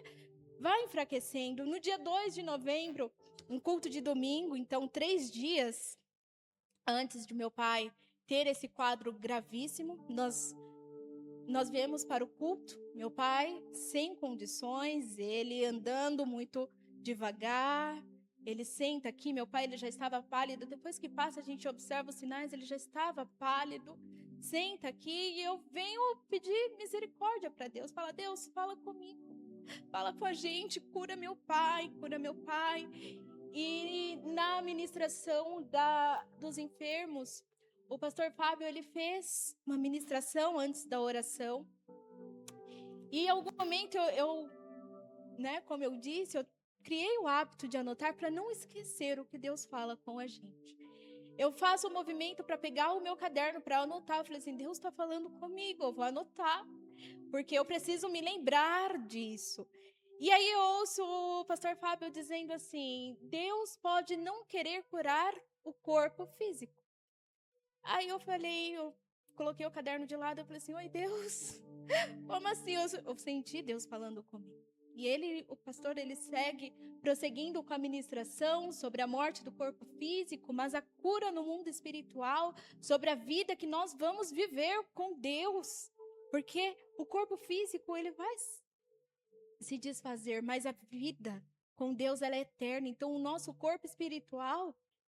S2: vai enfraquecendo. No dia 2 de novembro, um culto de domingo, então 3 dias antes de meu pai ter esse quadro gravíssimo, nós viemos para o culto, meu pai sem condições, ele andando muito devagar, ele senta aqui, meu pai ele já estava pálido, depois que passa a gente observa os sinais, ele já estava pálido, senta aqui e eu venho pedir misericórdia para Deus, fala, Deus, fala comigo, fala com a gente, cura meu pai. E na ministração dos enfermos, o pastor Fábio, ele fez uma ministração antes da oração. E em algum momento, né, como eu disse, eu criei o hábito de anotar para não esquecer o que Deus fala com a gente. Eu faço um movimento para pegar o meu caderno para anotar. Eu falei assim, Deus está falando comigo, eu vou anotar, porque eu preciso me lembrar disso. E aí eu ouço o pastor Fábio dizendo assim, Deus pode não querer curar o corpo físico. Aí eu coloquei o caderno de lado, eu falei assim, oi Deus, como assim? Eu senti Deus falando comigo. E o pastor, ele segue prosseguindo com a ministração sobre a morte do corpo físico, mas a cura no mundo espiritual, sobre a vida que nós vamos viver com Deus. Porque o corpo físico, ele vai se desfazer, mas a vida com Deus, ela é eterna. Então, o nosso corpo espiritual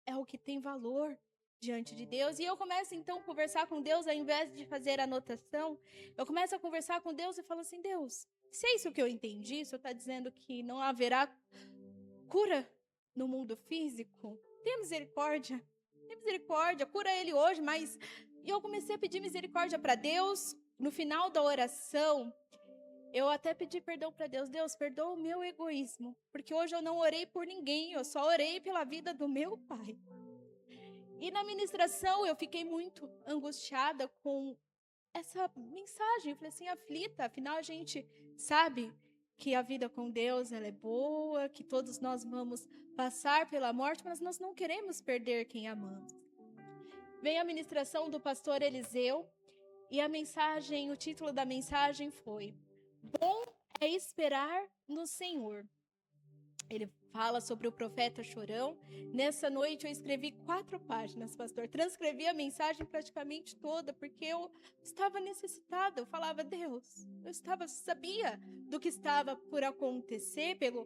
S2: é o que tem valor diante de Deus. E eu começo, então, a conversar com Deus, ao invés de fazer anotação, eu começo a conversar com Deus e falo assim, Deus, se é isso que eu entendi, o Senhor está dizendo que não haverá cura no mundo físico, tenha misericórdia, cura ele hoje, mas... E eu comecei a pedir misericórdia para Deus. No final da oração, eu até pedi perdão para Deus. Deus, perdoa o meu egoísmo, porque hoje eu não orei por ninguém, eu só orei pela vida do meu pai. E na ministração eu fiquei muito angustiada com essa mensagem. Eu falei assim, aflita, afinal a gente sabe que a vida com Deus ela é boa, que todos nós vamos passar pela morte, mas nós não queremos perder quem amamos. Veio a ministração do pastor Eliseu e o título da mensagem foi Bom é esperar no Senhor. Ele fala sobre o profeta chorão. Nessa noite eu escrevi 4 páginas, pastor. Transcrevi a mensagem praticamente toda, porque eu estava necessitada. Eu falava, Deus, sabia do que estava por acontecer, pelo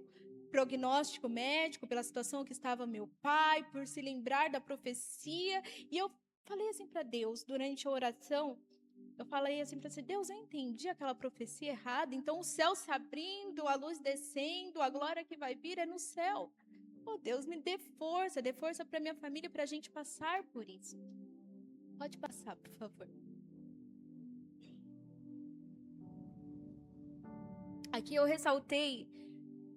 S2: prognóstico médico, pela situação que estava meu pai, por se lembrar da profecia. E eu falei assim para Deus, durante a oração, eu falei assim para você, Deus, eu entendi aquela profecia errada, então o céu se abrindo, a luz descendo, a glória que vai vir é no céu. Oh, Deus, me dê força para minha família, para a gente passar por isso. Pode passar, por favor. Aqui eu ressaltei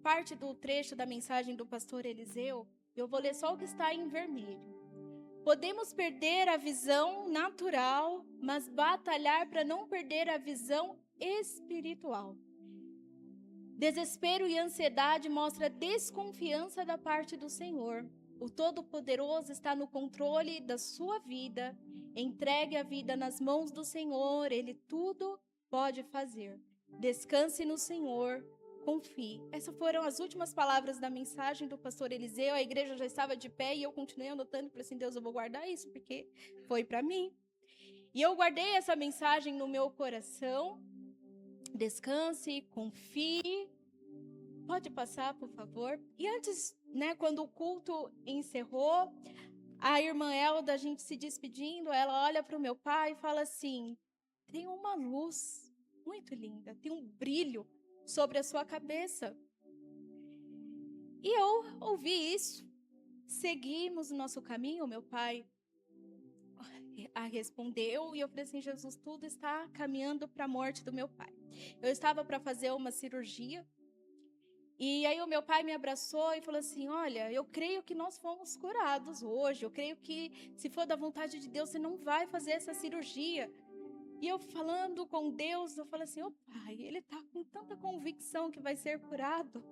S2: parte do trecho da mensagem do pastor Eliseu, eu vou ler só o que está em vermelho. Podemos perder a visão natural, mas batalhar para não perder a visão espiritual. Desespero e ansiedade mostram desconfiança da parte do Senhor. O Todo-Poderoso está no controle da sua vida. Entregue a vida nas mãos do Senhor, Ele tudo pode fazer. Descanse no Senhor. Confie. Essas foram as últimas palavras da mensagem do pastor Eliseu. A igreja já estava de pé e eu continuei anotando e falei assim, Deus, eu vou guardar isso, porque foi para mim. E eu guardei essa mensagem no meu coração. Descanse, confie. Pode passar, por favor. E antes, quando o culto encerrou, a irmã Elda, a gente se despedindo, ela olha para o meu pai e fala assim, tem uma luz muito linda, tem um brilho sobre a sua cabeça. E eu ouvi isso. Seguimos o nosso caminho, meu pai a respondeu, e eu falei assim, Jesus, tudo está caminhando para a morte do meu pai. Eu estava para fazer uma cirurgia, e aí o meu pai me abraçou e falou assim, olha, eu creio que nós fomos curados hoje, eu creio que se for da vontade de Deus, você não vai fazer essa cirurgia. E eu falando com Deus, eu falei assim, pai, ele está com tanta convicção que vai ser curado.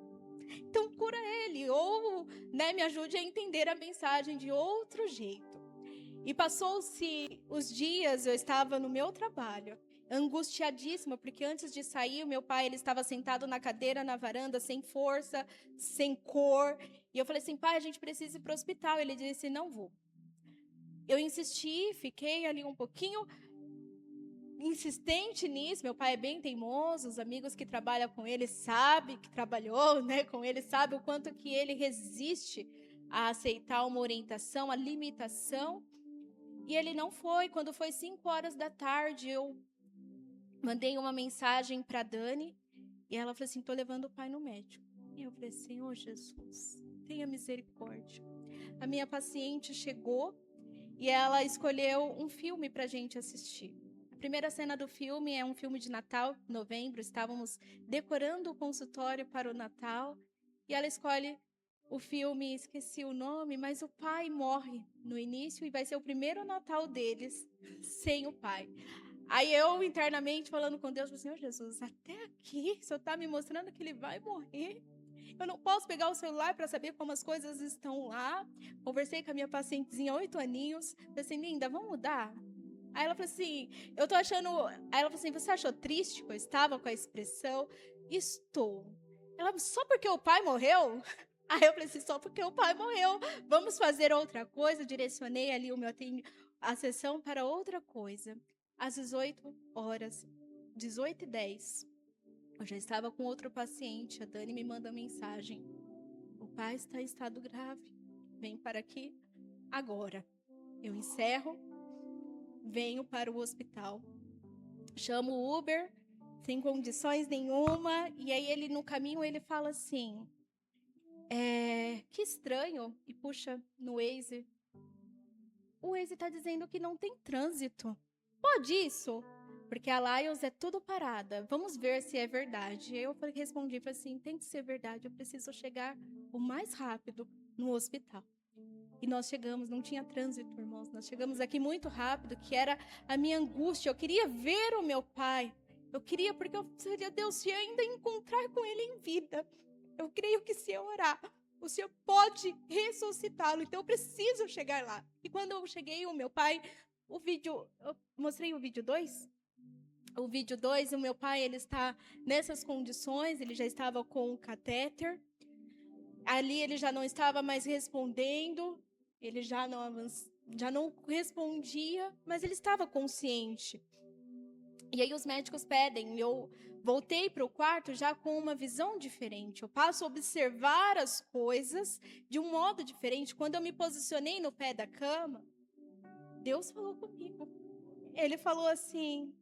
S2: Então cura ele, ou me ajude a entender a mensagem de outro jeito. E passou-se os dias, eu estava no meu trabalho, angustiadíssima, porque antes de sair, o meu pai ele estava sentado na cadeira, na varanda, sem força, sem cor. E eu falei assim, pai, a gente precisa ir para o hospital. Ele disse, não vou. Eu insisti, fiquei ali um pouquinho insistente nisso. Meu pai é bem teimoso, os amigos que trabalham com ele sabem que trabalhou com ele, sabem o quanto que ele resiste a aceitar uma orientação, a limitação. E ele não foi. Quando foi 5 horas da tarde, eu mandei uma mensagem para Dani, e ela falou assim, estou levando o pai no médico. E eu falei, Senhor Jesus, tenha misericórdia. A minha paciente chegou e ela escolheu um filme para a gente assistir. A primeira cena do filme é um filme de Natal, novembro, estávamos decorando o consultório para o Natal, e ela escolhe o filme, esqueci o nome, mas o pai morre no início e vai ser o primeiro Natal deles sem o pai. Aí eu, internamente, falando com Deus, Senhor Jesus, até aqui, o Senhor está me mostrando que ele vai morrer. Eu não posso pegar o celular para saber como as coisas estão lá. Conversei com a minha pacientezinha, 8 aninhos. Falei assim, linda, vamos mudar? Aí ela falou assim, eu tô achando... Aí ela falou assim, você achou triste que eu estava com a expressão? Estou. Ela, só porque o pai morreu? Aí eu falei assim, só porque o pai morreu. Vamos fazer outra coisa? Direcionei ali a sessão para outra coisa. Às 18 horas, 18h10, eu já estava com outro paciente. A Dani me manda mensagem. O pai está em estado grave. Vem para aqui agora. Eu encerro, venho para o hospital. Chamo o Uber, sem condições nenhuma. E aí ele, no caminho, ele fala assim, que estranho. E puxa no Waze. O Waze está dizendo que não tem trânsito. Pode isso? Porque a Lions é tudo parada. Vamos ver se é verdade. Eu respondi assim, tem que ser verdade. Eu preciso chegar o mais rápido no hospital. E nós chegamos, não tinha trânsito, irmãos. Nós chegamos aqui muito rápido, que era a minha angústia. Eu queria ver o meu pai. Eu queria, porque eu falei, Deus, se eu ainda encontrar com ele em vida, eu creio que se eu orar, o Senhor pode ressuscitá-lo. Então eu preciso chegar lá. E quando eu cheguei, o meu pai, eu mostrei o vídeo 2. O vídeo 2, o meu pai, ele está nessas condições, ele já estava com o catéter. Ali ele já não estava mais respondendo, ele já não respondia, mas ele estava consciente. E aí os médicos pedem, eu voltei para o quarto já com uma visão diferente. Eu passo a observar as coisas de um modo diferente. Quando eu me posicionei no pé da cama, Deus falou comigo. Ele falou assim,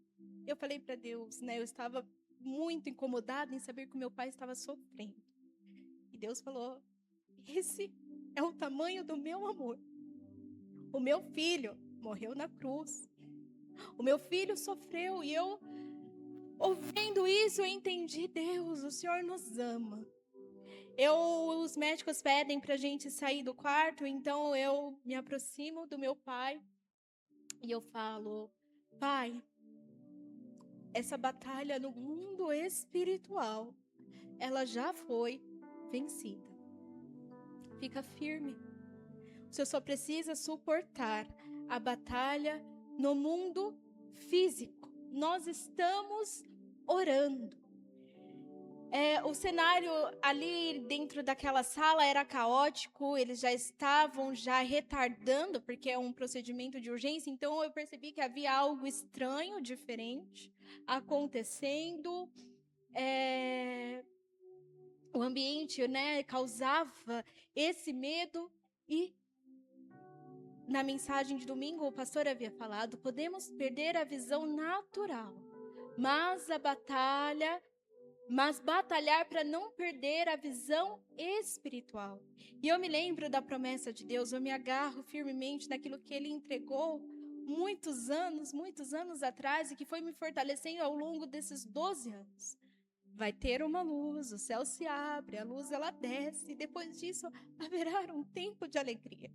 S2: eu falei para Deus, né? Eu estava muito incomodada em saber que o meu pai estava sofrendo. E Deus falou, esse é o tamanho do meu amor. O meu filho morreu na cruz. O meu filho sofreu e eu, ouvindo isso, eu entendi, Deus, o Senhor nos ama. Os médicos pedem para a gente sair do quarto, então eu me aproximo do meu pai e eu falo, pai, essa batalha no mundo espiritual, ela já foi vencida. Fica firme. O Senhor só precisa suportar a batalha no mundo físico. Nós estamos orando. O cenário ali dentro daquela sala era caótico, eles já estavam retardando, porque é um procedimento de urgência, então eu percebi que havia algo estranho, diferente, acontecendo. O ambiente, né, causava esse medo e na mensagem de domingo o pastor havia falado, podemos perder a visão natural, mas batalhar para não perder a visão espiritual. E eu me lembro da promessa de Deus, eu me agarro firmemente naquilo que Ele entregou muitos anos atrás e que foi me fortalecendo ao longo desses 12 anos. Vai ter uma luz, o céu se abre, a luz ela desce, e depois disso haverá um tempo de alegria.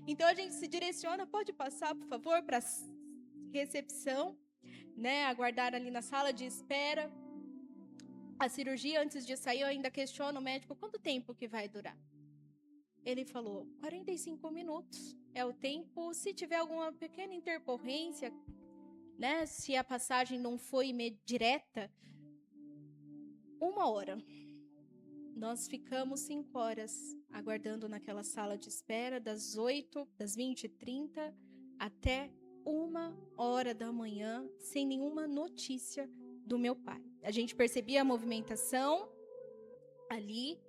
S2: Então a gente se direciona, pode passar, por favor, para a recepção, né? Aguardar ali na sala de espera. A cirurgia, antes de sair, eu ainda questiono o médico, quanto tempo que vai durar? Ele falou, 45 minutos é o tempo, se tiver alguma pequena intercorrência, né? Se a passagem não foi direta, 1 hora. Nós ficamos 5 horas aguardando naquela sala de espera, das 20h30 até 1h da manhã, sem nenhuma notícia do meu pai. A gente percebia a movimentação ali,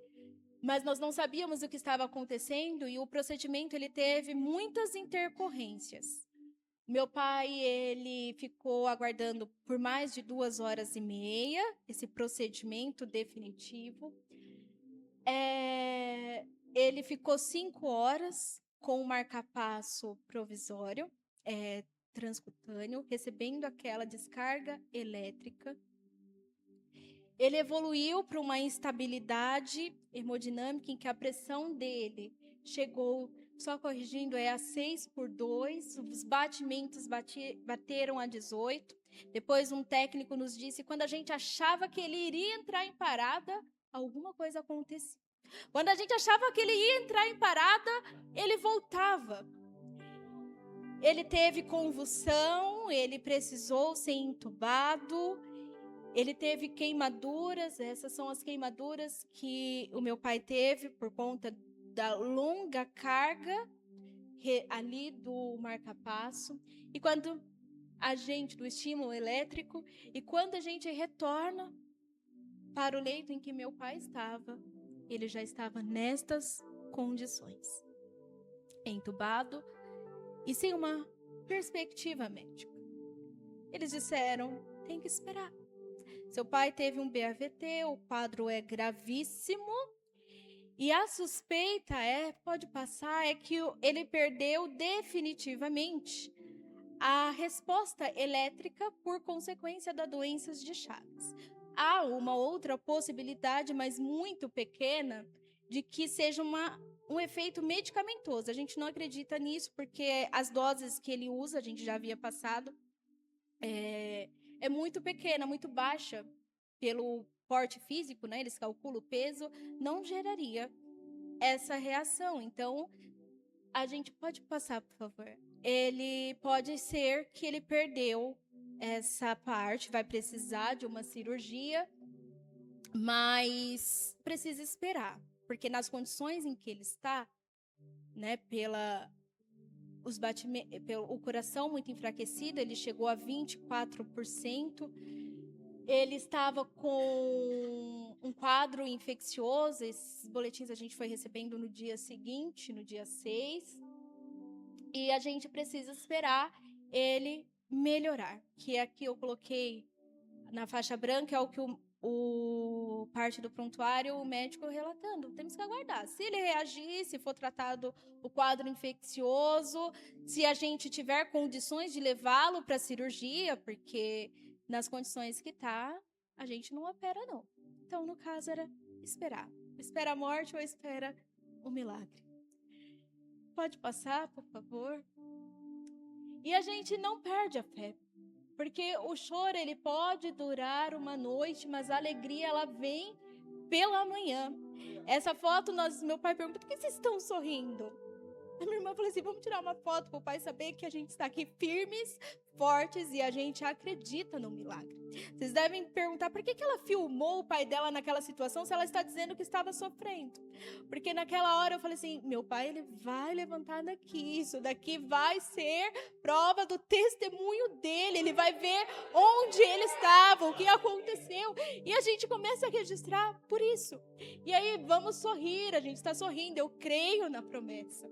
S2: mas nós não sabíamos o que estava acontecendo e o procedimento ele teve muitas intercorrências. Meu pai, ele ficou aguardando por mais de 2h30 esse procedimento definitivo. Ele ficou 5 horas com o marca-passo provisório, transcutâneo, recebendo aquela descarga elétrica. Ele evoluiu para uma instabilidade hemodinâmica em que a pressão dele chegou, só corrigindo, a 6/2, os batimentos bateram a 18. Depois um técnico nos disse, quando a gente achava que ele iria entrar em parada, alguma coisa acontecia. Quando a gente achava que ele ia entrar em parada, ele voltava. Ele teve convulsão, ele precisou ser entubado, ele teve queimaduras, essas são as queimaduras que o meu pai teve por conta da longa carga ali do marca-passo. E quando a gente, do estímulo elétrico, e quando a gente retorna para o leito em que meu pai estava, ele já estava nestas condições, entubado e sem uma perspectiva médica. Eles disseram, tem que esperar. Seu pai teve um BAVT, o quadro é gravíssimo, e a suspeita pode passar, é que ele perdeu definitivamente a resposta elétrica por consequência das doenças de Chagas. Há uma outra possibilidade, mas muito pequena, de que seja um efeito medicamentoso. A gente não acredita nisso, porque as doses que ele usa, a gente já havia passado, é muito pequena, muito baixa, pelo porte físico, né? Eles calculam o peso, não geraria essa reação. Então, a gente pode passar, por favor. Ele pode ser que ele perdeu essa parte, vai precisar de uma cirurgia, mas precisa esperar, porque nas condições em que ele está, né, pelo coração muito enfraquecido, ele chegou a 24%. Ele estava com um quadro infeccioso, esses boletins a gente foi recebendo no dia seguinte, no dia 6, e a gente precisa esperar ele melhorar, que aqui eu coloquei na faixa branca, é o que o parte do prontuário, o médico relatando. Temos que aguardar. Se ele reagir, se for tratado o quadro infeccioso, se a gente tiver condições de levá-lo para a cirurgia, porque nas condições que está, a gente não opera, não. Então, no caso, era esperar. Espera a morte ou espera o milagre. Pode passar, por favor? E a gente não perde a fé. Porque o choro, ele pode durar uma noite, mas a alegria, ela vem pela manhã. Essa foto, meu pai pergunta, por que vocês estão sorrindo? A minha irmã falou assim, vamos tirar uma foto para o pai saber que a gente está aqui firmes, fortes e a gente acredita no milagre. Vocês devem perguntar por que ela filmou o pai dela naquela situação se ela está dizendo que estava sofrendo. Porque naquela hora eu falei assim, meu pai, ele vai levantar daqui, isso daqui vai ser prova do testemunho dele, ele vai ver onde ele estava, o que aconteceu, e a gente começa a registrar por isso. E aí vamos sorrir, a gente está sorrindo, eu creio na promessa.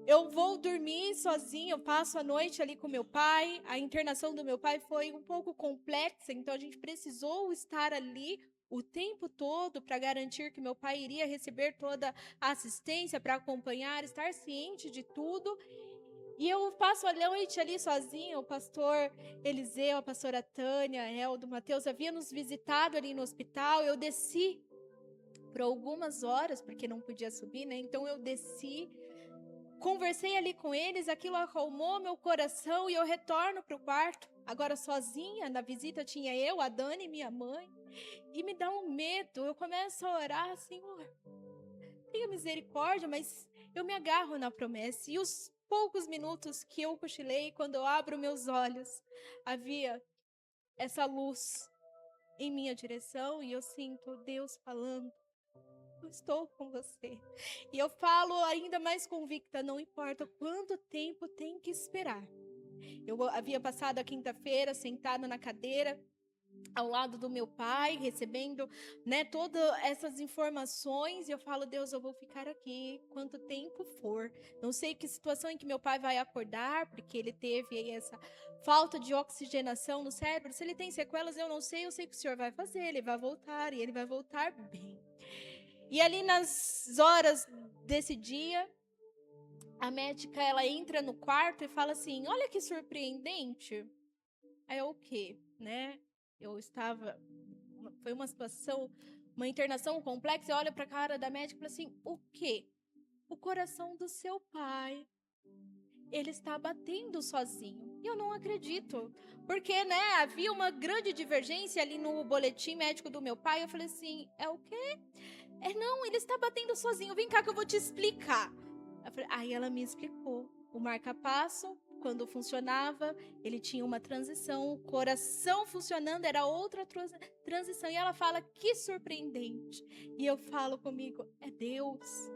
S2: Eu vou dormir sozinha, eu passo a noite ali com meu pai. A internação do meu pai foi um pouco complexa, então a gente precisou estar ali o tempo todo para garantir que meu pai iria receber toda a assistência, para acompanhar, estar ciente de tudo. E eu passo a noite ali sozinha, o pastor Eliseu, a pastora Tânia, Eldo, Mateus, havia nos visitado ali no hospital. Eu desci por algumas horas, porque não podia subir, né? Então eu desci, conversei ali com eles, aquilo acalmou meu coração e eu retorno para o quarto, agora sozinha. Na visita tinha eu, a Dani, minha mãe, e me dá um medo. Eu começo a orar, Senhor, tenha misericórdia, mas eu me agarro na promessa. E os poucos minutos que eu cochilei, quando eu abro meus olhos, havia essa luz em minha direção e eu sinto Deus falando, eu estou com você. E eu falo ainda mais convicta, não importa quanto tempo tem que esperar. Eu havia passado a quinta-feira sentada na cadeira, ao lado do meu pai, recebendo, né, todas essas informações, e eu falo, Deus, eu vou ficar aqui quanto tempo for. Não sei que situação em que meu pai vai acordar, porque ele teve aí essa falta de oxigenação no cérebro. Se ele tem sequelas, eu não sei, eu sei que o Senhor vai fazer, ele vai voltar, e ele vai voltar bem. E ali nas horas desse dia, a médica, ela entra no quarto e fala assim, olha que surpreendente. Aí eu, o quê, né? Eu estava foi uma situação, uma internação complexa. Eu olho para a cara da médica e falo assim, o quê? O coração do seu pai, ele está batendo sozinho. E eu não acredito. Porque, né, havia uma grande divergência ali no boletim médico do meu pai. Eu falei assim, é o quê? Não, ele está batendo sozinho. Vem cá que eu vou te explicar. Aí ela me explicou. O marca-passo, quando funcionava, ele tinha uma transição. O coração funcionando era outra transição. E ela fala, que surpreendente. E eu falo comigo, é Deus.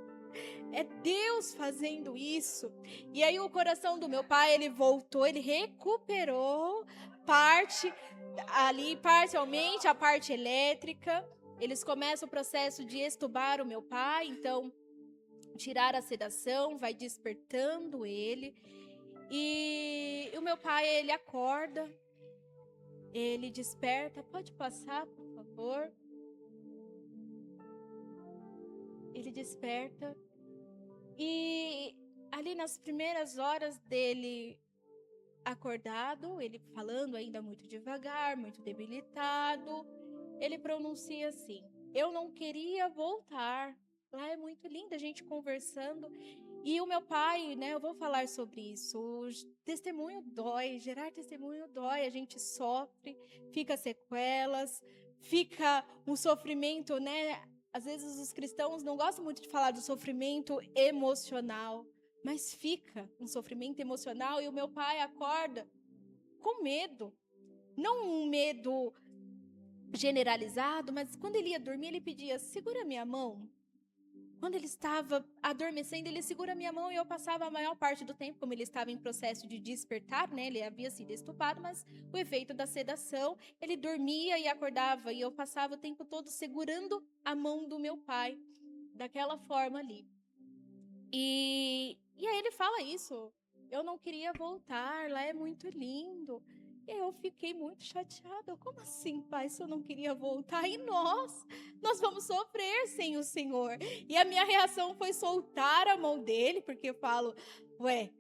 S2: É Deus fazendo isso. E aí o coração do meu pai, ele voltou, ele recuperou parte ali, parcialmente, a parte elétrica. Eles começam o processo de extubar o meu pai, então tirar a sedação, vai despertando ele. E o meu pai, ele acorda, ele desperta. Pode passar, por favor? Ele desperta. E ali nas primeiras horas dele acordado, ele falando ainda muito devagar, muito debilitado, ele pronuncia assim: eu não queria voltar. Lá é muito lindo a gente conversando. E o meu pai, né, eu vou falar sobre isso. O testemunho dói, gerar testemunho dói, a gente sofre, fica sequelas, fica um sofrimento, né? Às vezes os cristãos não gostam muito de falar do sofrimento emocional, mas fica um sofrimento emocional e o meu pai acorda com medo. Não um medo generalizado, mas quando ele ia dormir, ele pedia, segura minha mão. Quando ele estava adormecendo, ele segura minha mão e eu passava a maior parte do tempo, como ele estava em processo de despertar, né? Ele havia sido estupado, mas o efeito da sedação, ele dormia e acordava e eu passava o tempo todo segurando a mão do meu pai, daquela forma ali. E aí ele fala isso, eu não queria voltar, lá é muito lindo. E eu fiquei muito chateada. Como assim, pai, se eu não queria voltar? E nós vamos sofrer sem o Senhor. E a minha reação foi soltar a mão dele, porque eu falo, ué,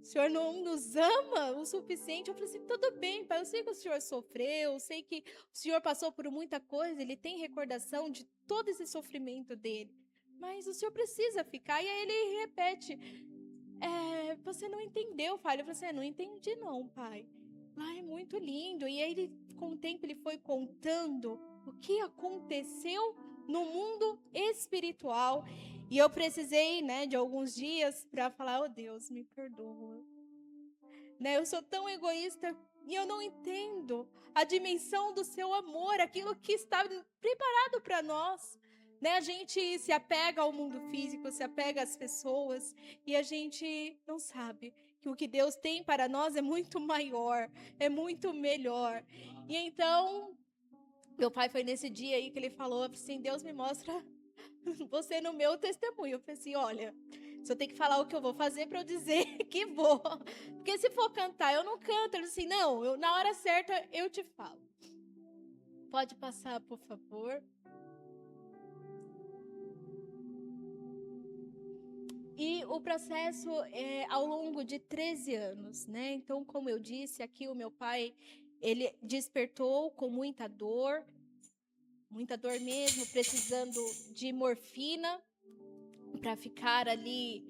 S2: o Senhor não nos ama o suficiente? Eu falei assim, tudo bem, pai, eu sei que o Senhor sofreu, eu sei que o Senhor passou por muita coisa, ele tem recordação de todo esse sofrimento dele. Mas o Senhor precisa ficar. E aí ele repete, você não entendeu, pai? Eu falei assim, não entendi não, pai. Lá é muito lindo. E aí, com o tempo, ele foi contando o que aconteceu no mundo espiritual. E eu precisei, né, de alguns dias para falar, oh Deus, me perdoa. Né, eu sou tão egoísta e eu não entendo a dimensão do seu amor, aquilo que está preparado para nós. Né, a gente se apega ao mundo físico, se apega às pessoas e a gente não sabe que o que Deus tem para nós é muito maior, é muito melhor. E então, meu pai foi nesse dia aí que ele falou assim, Deus me mostra você no meu testemunho. Eu falei assim, olha, se eu tenho que falar o que eu vou fazer para eu dizer que vou. Porque se for cantar, eu não canto. Ele disse assim, não, na hora certa eu te falo. Pode passar, por favor. E o processo é ao longo de 13 anos, né? Então, como eu disse, aqui o meu pai, ele despertou com muita dor mesmo, precisando de morfina para ficar ali,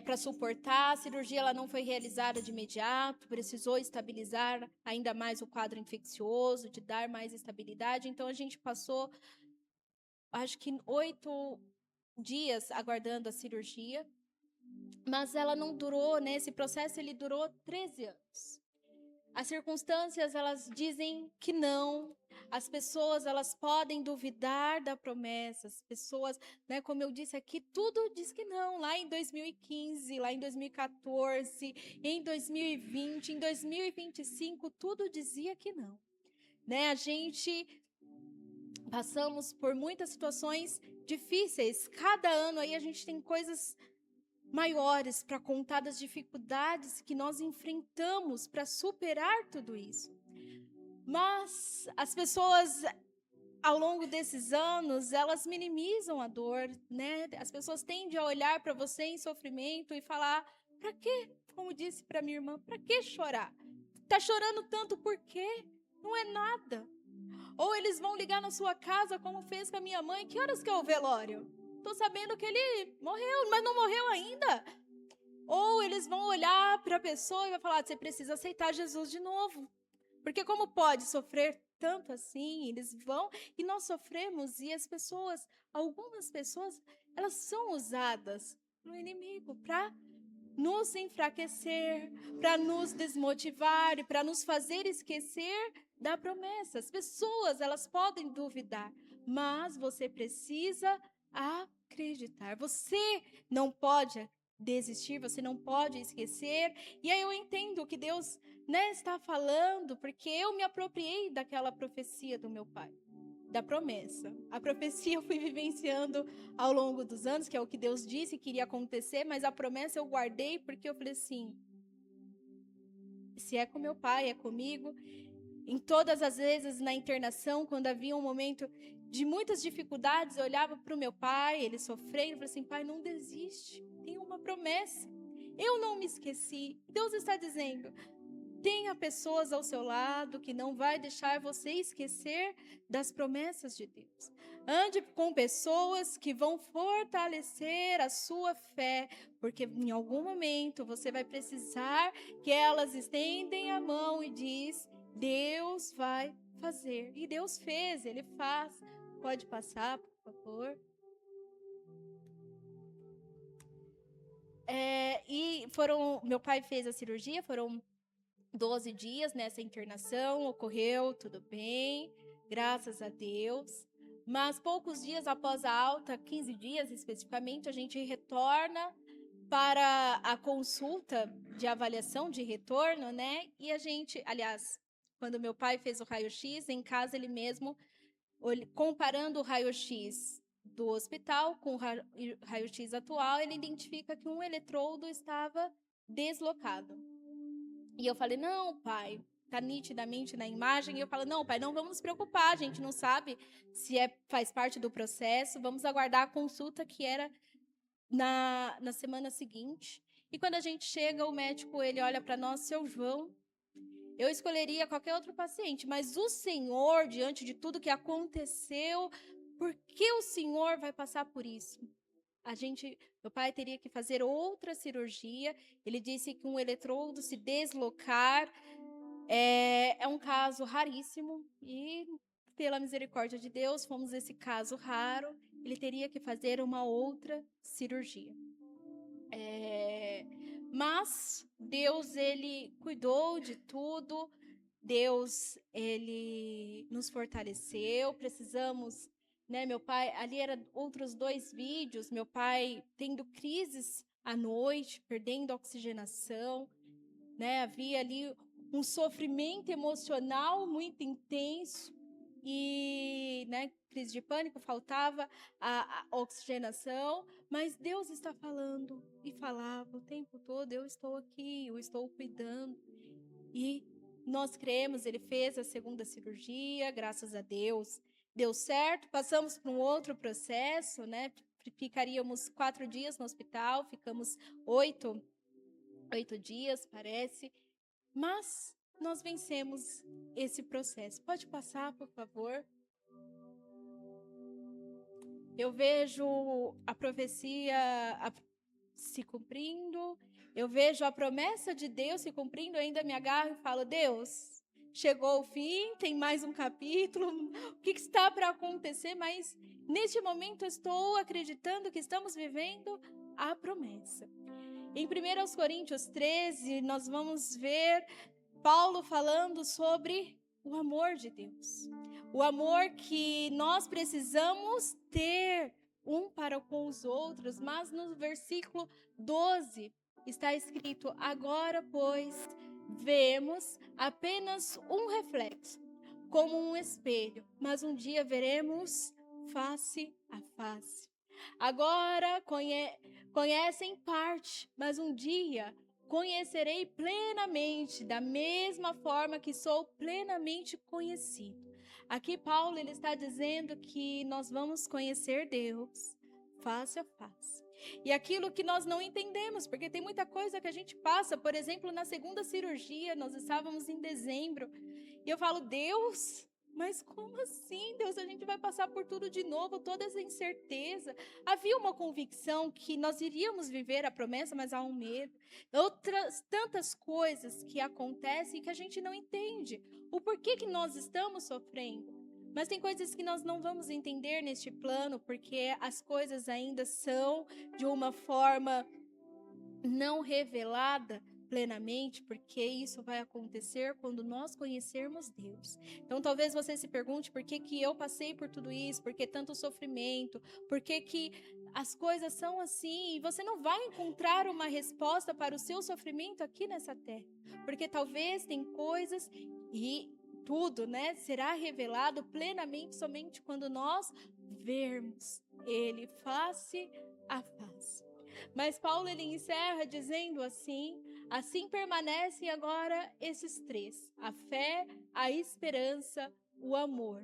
S2: para suportar. A cirurgia ela não foi realizada de imediato, precisou estabilizar ainda mais o quadro infeccioso, de dar mais estabilidade. Então, a gente passou, acho que 8 dias aguardando a cirurgia. Mas ela não durou, né? Esse processo ele durou 13 anos. As circunstâncias, elas dizem que não. As pessoas, elas podem duvidar da promessa. As pessoas, né, como eu disse aqui, tudo diz que não. Lá em 2015, lá em 2014, em 2020, em 2025, tudo dizia que não. Né? A gente passamos por muitas situações difíceis. Cada ano aí a gente tem coisas maiores para contar das dificuldades que nós enfrentamos para superar tudo isso. Mas as pessoas, ao longo desses anos, elas minimizam a dor, né? As pessoas tendem a olhar para você em sofrimento e falar, para quê? Como disse para minha irmã, para que chorar? Tá chorando tanto por quê? Não é nada. Ou eles vão ligar na sua casa, como fez com a minha mãe. Que horas que é o velório? Estou sabendo que ele morreu, mas não morreu ainda. Ou eles vão olhar para a pessoa e vai falar, você precisa aceitar Jesus de novo. Porque como pode sofrer tanto assim? Eles vão, e nós sofremos, e as pessoas, algumas pessoas, elas são usadas no inimigo para nos enfraquecer, para nos desmotivar e para nos fazer esquecer da promessa. As pessoas, elas podem duvidar, mas você precisa acreditar. Você não pode desistir, você não pode esquecer. E aí eu entendo que Deus, está falando, porque eu me apropriei daquela profecia do meu pai, da promessa. A profecia eu fui vivenciando ao longo dos anos, que é o que Deus disse que iria acontecer, mas a promessa eu guardei porque eu falei assim, se é com meu pai, é comigo. Em todas as vezes na internação, quando havia um momento de muitas dificuldades, eu olhava para o meu pai, ele sofrendo, eu falei assim, pai, não desiste, tem uma promessa. Eu não me esqueci. Deus está dizendo, tenha pessoas ao seu lado que não vai deixar você esquecer das promessas de Deus. Ande com pessoas que vão fortalecer a sua fé, porque em algum momento você vai precisar que elas estendem a mão e diz, Deus vai fazer. E Deus fez, Ele faz. Pode passar, por favor. Meu pai fez a cirurgia, foram 12 dias nessa internação, ocorreu tudo bem, graças a Deus. Mas poucos dias após a alta, 15 dias especificamente, a gente retorna para a consulta de avaliação de retorno, E a gente, aliás, quando meu pai fez o raio-x, em casa ele mesmo, comparando o raio-x do hospital com o raio-x atual, ele identifica que um eletrodo estava deslocado. E eu falei, não, pai, tá nitidamente na imagem. E eu falo, não, pai, não vamos nos preocupar, a gente não sabe se faz parte do processo, vamos aguardar a consulta que era na semana seguinte. E quando a gente chega, o médico, ele olha para nós, seu João, eu escolheria qualquer outro paciente, mas o senhor, diante de tudo que aconteceu, por que o senhor vai passar por isso? Meu pai teria que fazer outra cirurgia. Ele disse que um eletrodo se deslocar é um caso raríssimo e, pela misericórdia de Deus, fomos esse caso raro. Ele teria que fazer uma outra cirurgia. Mas Deus, Ele cuidou de tudo. Deus, Ele nos fortaleceu. Precisamos... meu pai, ali eram outros 2 vídeos, meu pai tendo crises à noite, perdendo a oxigenação, havia ali um sofrimento emocional muito intenso e, crise de pânico, faltava a oxigenação, mas Deus está falando e falava o tempo todo, eu estou aqui, eu estou cuidando. E nós cremos, ele fez a segunda cirurgia, graças a Deus, deu certo, passamos por um outro processo, Ficaríamos 4 dias no hospital, ficamos 8 dias, parece, mas nós vencemos esse processo. Pode passar, por favor. Eu vejo a profecia se cumprindo, eu vejo a promessa de Deus se cumprindo, eu ainda me agarro e falo, Deus, chegou o fim, tem mais um capítulo, o que está para acontecer? Mas neste momento eu estou acreditando que estamos vivendo a promessa. Em 1 Coríntios 13, nós vamos ver Paulo falando sobre o amor de Deus. O amor que nós precisamos ter um para com os outros, mas no versículo 12 está escrito, agora, pois, vemos apenas um reflexo, como um espelho, mas um dia veremos face a face. Agora conhecem parte, mas um dia conhecerei plenamente, da mesma forma que sou plenamente conhecido. Aqui Paulo ele está dizendo que nós vamos conhecer Deus face a face. E aquilo que nós não entendemos, porque tem muita coisa que a gente passa, por exemplo, na segunda cirurgia, nós estávamos em dezembro, e eu falo, Deus, Mas como assim, Deus? A gente vai passar por tudo de novo, toda essa incerteza. Havia uma convicção que nós iríamos viver a promessa, mas há um medo. Outras tantas coisas que acontecem que a gente não entende. O porquê que nós estamos sofrendo. Mas tem coisas que nós não vamos entender neste plano, porque as coisas ainda são de uma forma não revelada plenamente, porque isso vai acontecer quando nós conhecermos Deus. Então talvez você se pergunte por que que eu passei por tudo isso, por que tanto sofrimento, por que que as coisas são assim, e você não vai encontrar uma resposta para o seu sofrimento aqui nessa terra, porque talvez tem coisas e tudo, né, será revelado plenamente somente quando nós vermos Ele face a face. Mas Paulo ele encerra dizendo assim permanecem agora esses três: a fé, a esperança, o amor.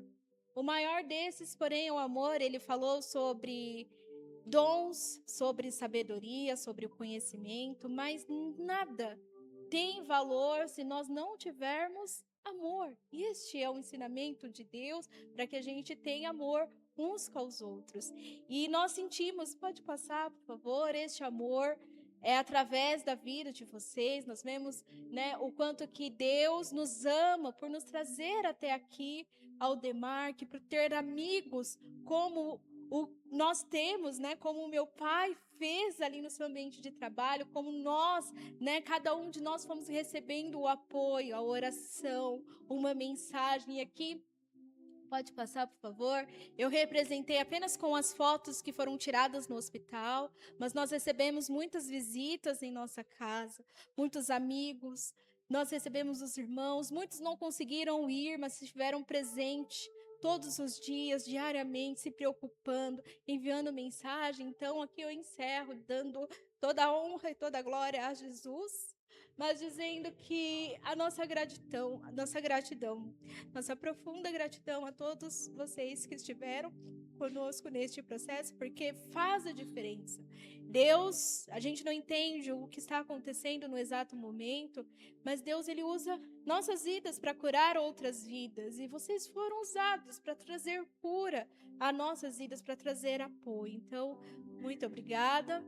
S2: O maior desses, porém, é o amor. Ele falou sobre dons, sobre sabedoria, sobre o conhecimento, mas nada tem valor se nós não tivermos amor. E este é o ensinamento de Deus para que a gente tenha amor uns com os outros. E nós sentimos, pode passar, por favor, este amor é através da vida de vocês. Nós vemos, né, o quanto que Deus nos ama por nos trazer até aqui ao Demarque, por ter amigos como nós temos, né, como o meu pai fez ali no seu ambiente de trabalho, como nós, né, cada um de nós fomos recebendo o apoio, a oração, uma mensagem. E aqui, pode passar, por favor. Eu representei apenas com as fotos que foram tiradas no hospital, mas nós recebemos muitas visitas em nossa casa, muitos amigos, nós recebemos os irmãos, muitos não conseguiram ir, mas estiveram presentes todos os dias, diariamente, se preocupando, enviando mensagem. Então, aqui eu encerro, dando toda a honra e toda a glória a Jesus, mas dizendo que a nossa gratidão, nossa profunda gratidão a todos vocês que estiveram conosco neste processo, porque faz a diferença. Deus, a gente não entende o que está acontecendo no exato momento, mas Deus, ele usa nossas vidas para curar outras vidas, e vocês foram usados para trazer cura a nossas vidas, para trazer apoio. Então, muito obrigada.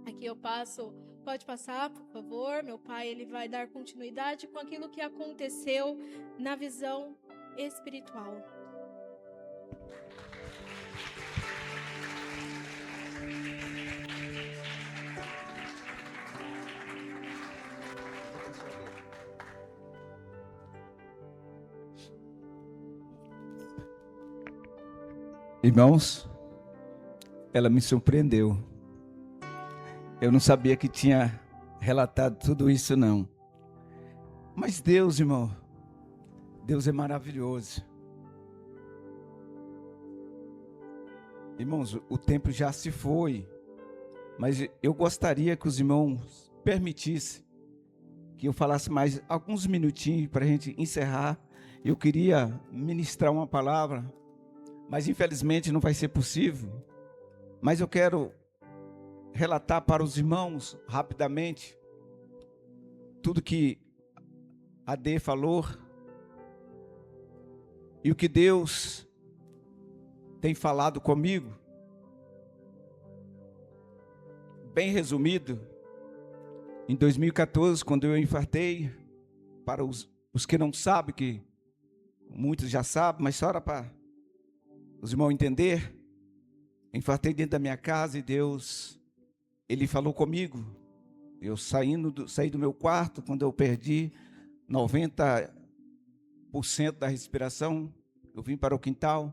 S2: Aqui eu passo, pode passar, por favor. Meu pai, ele vai dar continuidade com aquilo que aconteceu na visão espiritual.
S1: Irmãos, ela me surpreendeu. Eu não sabia que tinha relatado tudo isso, não. Mas Deus, irmão, Deus é maravilhoso. Irmãos, o tempo já se foi, mas eu gostaria que os irmãos permitissem que eu falasse mais alguns minutinhos para a gente encerrar. Eu queria ministrar uma palavra, mas infelizmente não vai ser possível. Mas eu quero relatar para os irmãos rapidamente tudo que a Dê falou e o que Deus tem falado comigo. Bem resumido, em 2014, quando eu infartei, para os que não sabem, que muitos já sabem, mas só era para os irmãos entender, infartei dentro da minha casa e Deus, Ele falou comigo. Eu saí do meu quarto, quando eu perdi 90% da respiração, eu vim para o quintal,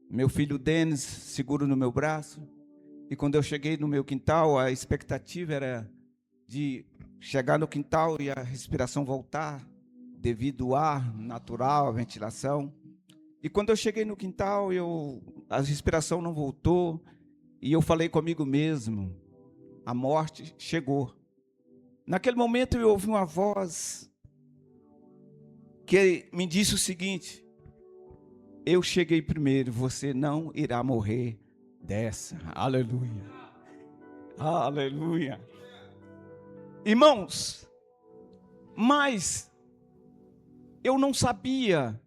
S1: meu filho Denis seguro no meu braço, e quando eu cheguei no meu quintal, a expectativa era de chegar no quintal e a respiração voltar, devido ao ar natural, a ventilação. E quando eu cheguei no quintal, a respiração não voltou, e eu falei comigo mesmo, a morte chegou. Naquele momento eu ouvi uma voz que me disse o seguinte: eu cheguei primeiro, você não irá morrer dessa. Aleluia. Aleluia. Irmãos, mas eu não sabia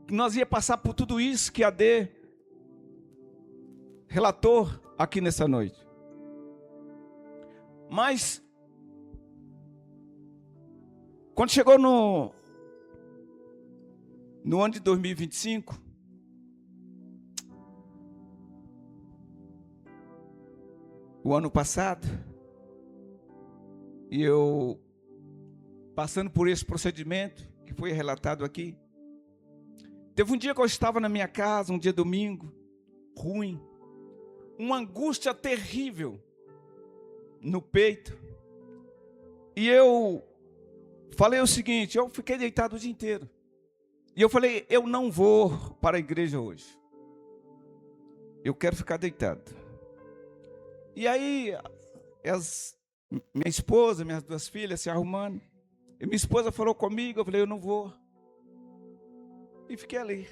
S1: que nós ia passar por tudo isso que AD relatou aqui nessa noite. Mas, quando chegou no ano de 2025, o ano passado, e eu passando por esse procedimento que foi relatado aqui, teve um dia que eu estava na minha casa, um dia domingo, ruim, uma angústia terrível no peito, e eu falei o seguinte, eu fiquei deitado o dia inteiro, e eu falei, eu não vou para a igreja hoje, eu quero ficar deitado. E aí, minha esposa, minhas duas filhas se arrumando, e minha esposa falou comigo, eu falei, eu não vou. E fiquei ali.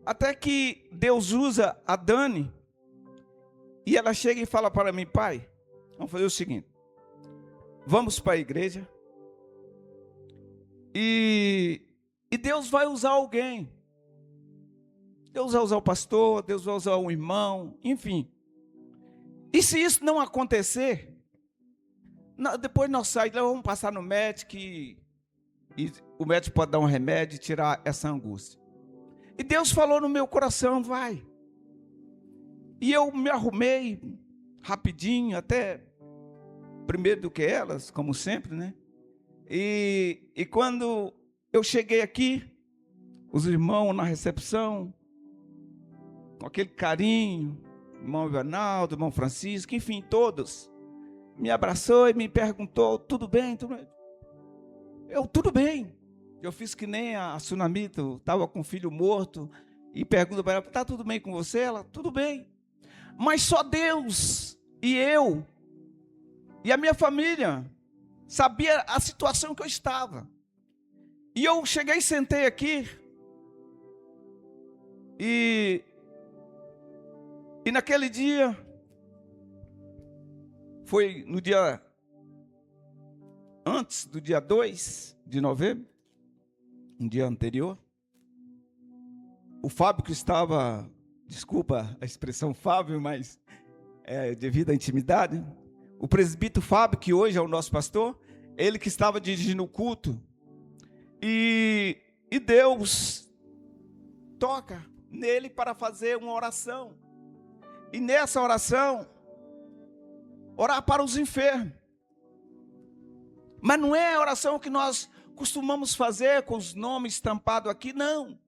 S1: Até que Deus usa a Dani, e ela chega e fala para mim, pai, vamos fazer o seguinte, vamos para a igreja, e Deus vai usar alguém. Deus vai usar o pastor, Deus vai usar um irmão, enfim. E se isso não acontecer, depois nós saímos, vamos passar no médico e o médico pode dar um remédio e tirar essa angústia. E Deus falou no meu coração, vai. E eu me arrumei rapidinho, até primeiro do que elas, como sempre, né? E quando eu cheguei aqui, os irmãos na recepção, com aquele carinho, irmão Bernardo, irmão Francisco, enfim, todos, me abraçou e me perguntou, tudo bem? Tudo bem? Tudo bem. Eu fiz que nem a Tsunamita, estava com o filho morto, e pergunto para ela, está tudo bem com você? Ela, tudo bem. Mas só Deus e eu, e a minha família, sabia a situação que eu estava. E eu cheguei e sentei aqui, e naquele dia, foi no dia, antes do dia 2 de novembro, um dia anterior, o Fábio que estava, desculpa a expressão Fábio, mas devido à intimidade, o presbítero Fábio, que hoje é o nosso pastor, ele que estava dirigindo o culto, e Deus toca nele para fazer uma oração. E nessa oração, orar para os enfermos. Mas não é a oração que nós costumamos fazer com os nomes estampados aqui, não.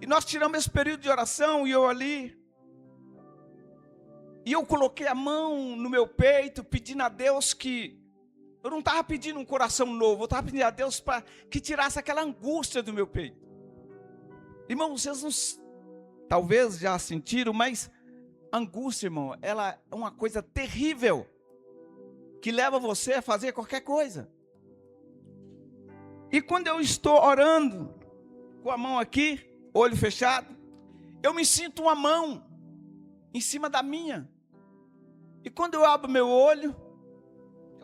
S1: E nós tiramos esse período de oração e eu ali. E eu coloquei a mão no meu peito, pedindo a Deus que... Eu não estava pedindo um coração novo, eu estava pedindo a Deus para que tirasse aquela angústia do meu peito. Irmão, vocês não, talvez já sentiram, mas... angústia, irmão, ela é uma coisa terrível, que leva você a fazer qualquer coisa. E quando eu estou orando, com a mão aqui, olho fechado, eu me sinto uma mão em cima da minha. E quando eu abro meu olho,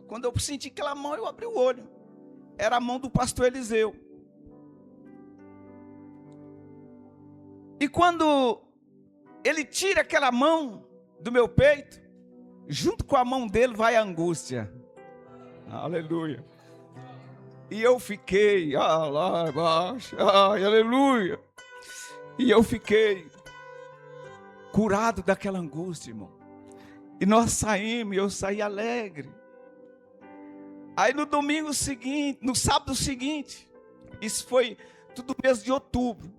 S1: quando eu senti aquela mão, eu abri o olho. Era a mão do pastor Eliseu. E quando ele tira aquela mão do meu peito, junto com a mão dele vai a angústia. Aleluia. E eu fiquei, lá embaixo, aleluia. E eu fiquei curado daquela angústia, irmão. E nós saímos, eu saí alegre. Aí no domingo seguinte, no sábado seguinte, isso foi tudo mês de outubro.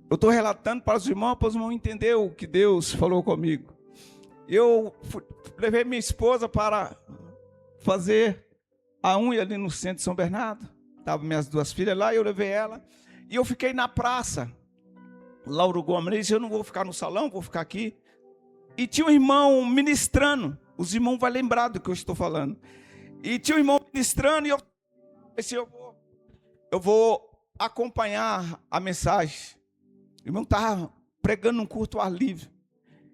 S1: Eu estou relatando para os irmãos entender o que Deus falou comigo. Eu levei minha esposa para fazer a unha ali no centro de São Bernardo. Estavam minhas duas filhas lá, eu levei ela. E eu fiquei na praça. Lauro Gomes disse, eu não vou ficar no salão, vou ficar aqui. E tinha um irmão ministrando. Os irmãos vão lembrar do que eu estou falando. E tinha um irmão ministrando e eu disse, eu vou acompanhar a mensagem. O irmão estava pregando um culto ao ar livre.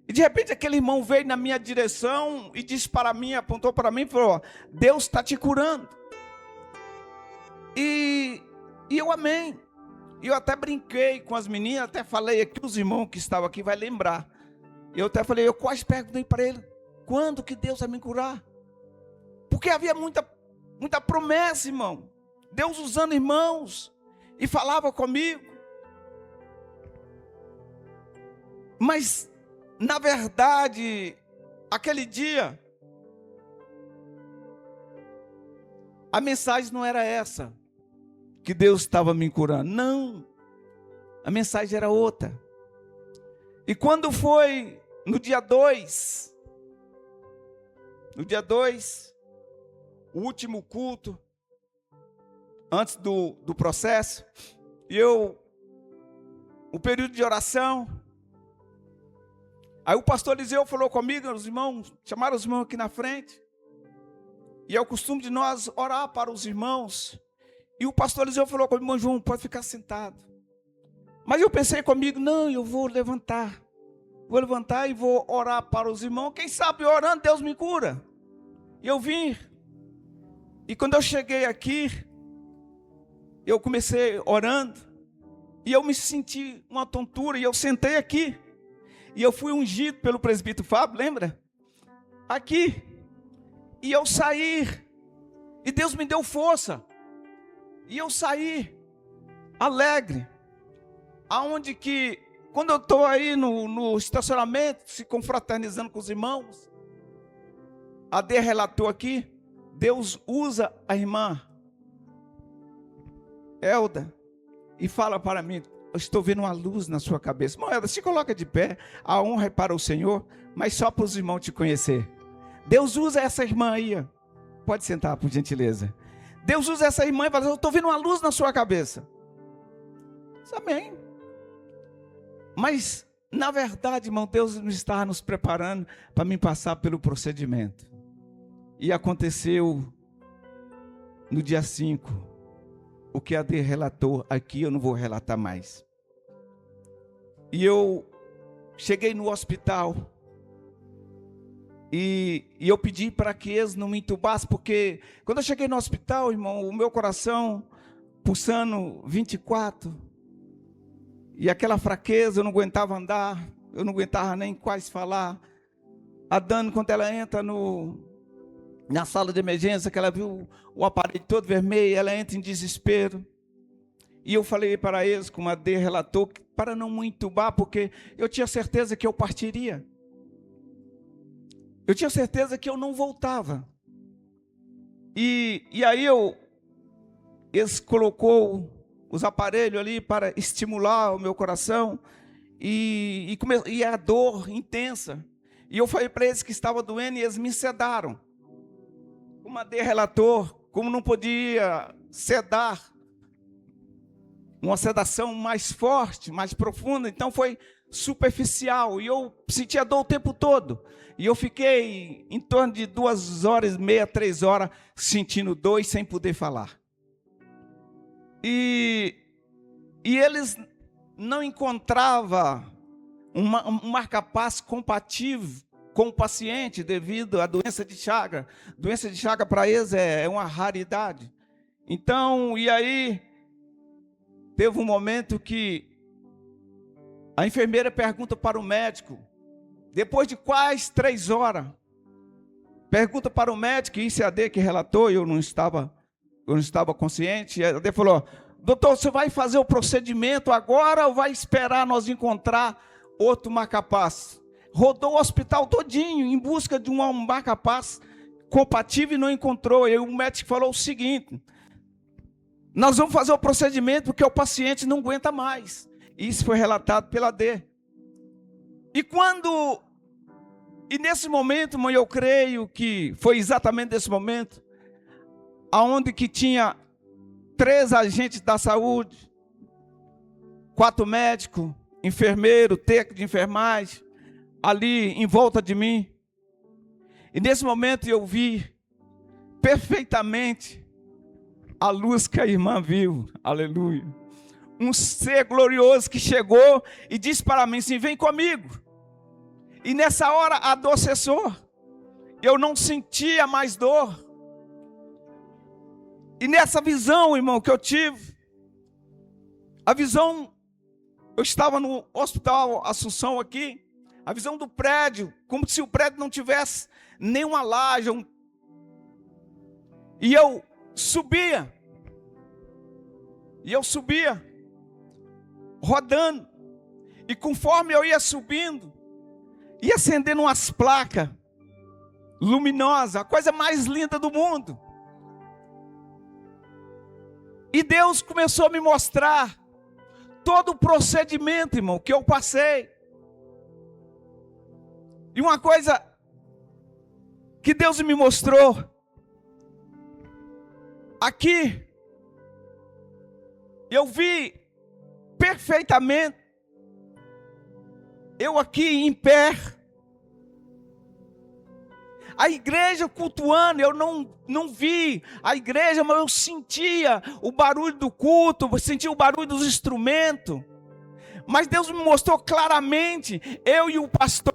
S1: E de repente aquele irmão veio na minha direção e disse para mim, apontou para mim e falou, Deus está te curando. E E eu amei. E eu até brinquei com as meninas, até falei aqui, os irmãos que estavam aqui vai lembrar. Eu até falei, eu quase perguntei para ele, quando que Deus vai me curar? Porque havia muita promessa, irmão. Deus usando irmãos. E falava comigo. Mas, na verdade, aquele dia, a mensagem não era essa, que Deus estava me curando. Não, a mensagem era outra. E quando foi no dia 2, o último culto, antes do processo, o período de oração, aí o pastor Eliseu falou comigo, os irmãos, chamaram os irmãos aqui na frente, e é o costume de nós orar para os irmãos, e o pastor Eliseu falou comigo, irmão João, pode ficar sentado. Mas eu pensei comigo, não, eu vou levantar e vou orar para os irmãos, quem sabe orando Deus me cura. E eu vim, e quando eu cheguei aqui, eu comecei orando, e eu me senti uma tontura, e eu sentei aqui, e eu fui ungido pelo presbítero Fábio, lembra? Aqui, e eu saí, e Deus me deu força, e eu saí, alegre, aonde que, quando eu estou aí no estacionamento, se confraternizando com os irmãos, a Dê relatou aqui, Deus usa a irmã Elda, e fala para mim, eu estou vendo uma luz na sua cabeça. Irmão Elda, se coloca de pé, a honra é para o Senhor, mas só para os irmãos te conhecer. Deus usa essa irmã aí, ó. Pode sentar, por gentileza. Deus usa essa irmã e fala, eu estou vendo uma luz na sua cabeça. Amém. Mas, na verdade, irmão, Deus está nos preparando para me passar pelo procedimento. E aconteceu no dia 5. O que a Dê relatou aqui, eu não vou relatar mais. E eu cheguei no hospital. E eu pedi para que eles não me entubassem, porque quando eu cheguei no hospital, irmão, o meu coração pulsando 24. E aquela fraqueza, eu não aguentava andar, eu não aguentava nem quase falar. A Dani, quando ela entra na sala de emergência, que ela viu o aparelho todo vermelho, ela entra em desespero. E eu falei para eles, como a Dê relatou, para não me entubar, porque eu tinha certeza que eu partiria. Eu tinha certeza que eu não voltava. E aí eles colocou os aparelhos ali para estimular o meu coração, e a dor intensa. E eu falei para eles que estava doendo, e eles me sedaram. Como a Dê relatou, como não podia sedar, uma sedação mais forte, mais profunda, então foi superficial, e eu sentia dor o tempo todo, e eu fiquei em torno de 2h30, 3 horas, sentindo dor e sem poder falar. E eles não encontravam um marca-passo compatível com o paciente devido à doença de Chagas. Doença de Chagas para eles é uma raridade. Então, e aí, teve um momento que a enfermeira pergunta para o médico, depois de quase 3 horas, pergunta para o médico, isso é a Dê que relatou, eu não estava consciente, e a Dê falou, doutor, você vai fazer o procedimento agora ou vai esperar nós encontrar outro marca-passo? Rodou o hospital todinho em busca de um marca-passo compatível e não encontrou. E o médico falou o seguinte, nós vamos fazer o procedimento porque o paciente não aguenta mais. Isso foi relatado pela Dê. E nesse momento, mãe, eu creio que foi exatamente nesse momento, aonde que tinha 3 agentes da saúde, 4 médicos, enfermeiro, técnico de enfermagem, ali em volta de mim. E nesse momento eu vi perfeitamente a luz que a irmã viu, aleluia. Um ser glorioso que chegou e disse para mim assim, vem comigo. E nessa hora a dor cessou, eu não sentia mais dor. E nessa visão, irmão, que eu tive, A visão, eu estava no Hospital Assunção aqui, a visão do prédio, como se o prédio não tivesse nenhuma laje. E eu subia, rodando, e conforme eu ia subindo, ia acendendo umas placas luminosas, a coisa mais linda do mundo. E Deus começou a me mostrar todo o procedimento, irmão, que eu passei. E uma coisa que Deus me mostrou, aqui, eu vi perfeitamente, eu aqui em pé, a igreja cultuando, eu não vi a igreja, mas eu sentia o barulho do culto, eu sentia o barulho dos instrumentos. Mas Deus me mostrou claramente, eu e o pastor,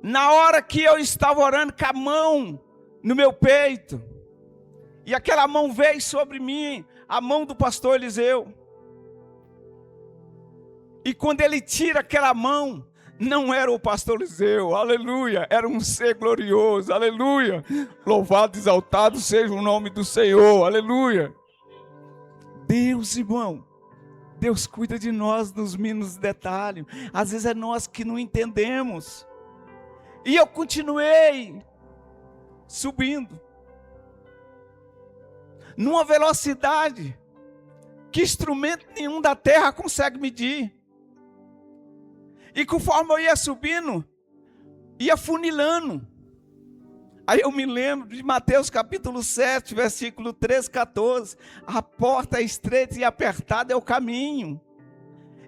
S1: na hora que eu estava orando com a mão no meu peito, e aquela mão veio sobre mim, a mão do pastor Eliseu. E quando ele tira aquela mão, não era o pastor Eliseu, aleluia, era um ser glorioso, aleluia. Louvado, exaltado seja o nome do Senhor, aleluia. Deus, irmão, Deus cuida de nós nos mínimos detalhes. Às vezes é nós que não entendemos. E eu continuei subindo, numa velocidade que instrumento nenhum da terra consegue medir. E conforme eu ia subindo, ia funilando. Aí eu me lembro de Mateus capítulo 7, versículo 13, 14. A porta é estreita e apertada é o caminho.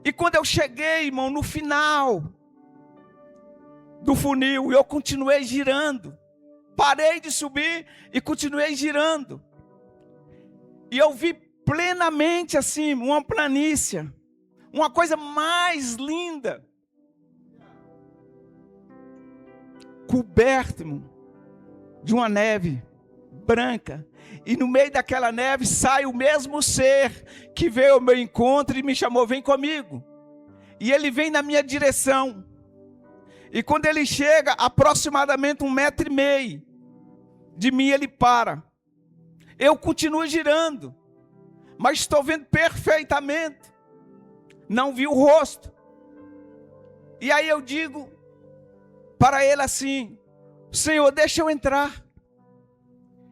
S1: E quando eu cheguei, irmão, no final do funil, eu continuei girando. Parei de subir e continuei girando. E eu vi plenamente assim, uma planície, uma coisa mais linda. Coberto, irmão, de uma neve branca, e no meio daquela neve sai o mesmo ser que veio ao meu encontro e me chamou, vem comigo. E ele vem na minha direção, e quando ele chega aproximadamente 1,5 m de mim, ele para. Eu continuo girando, mas estou vendo perfeitamente, não vi o rosto. E aí eu digo para ele assim: Senhor, deixa eu entrar.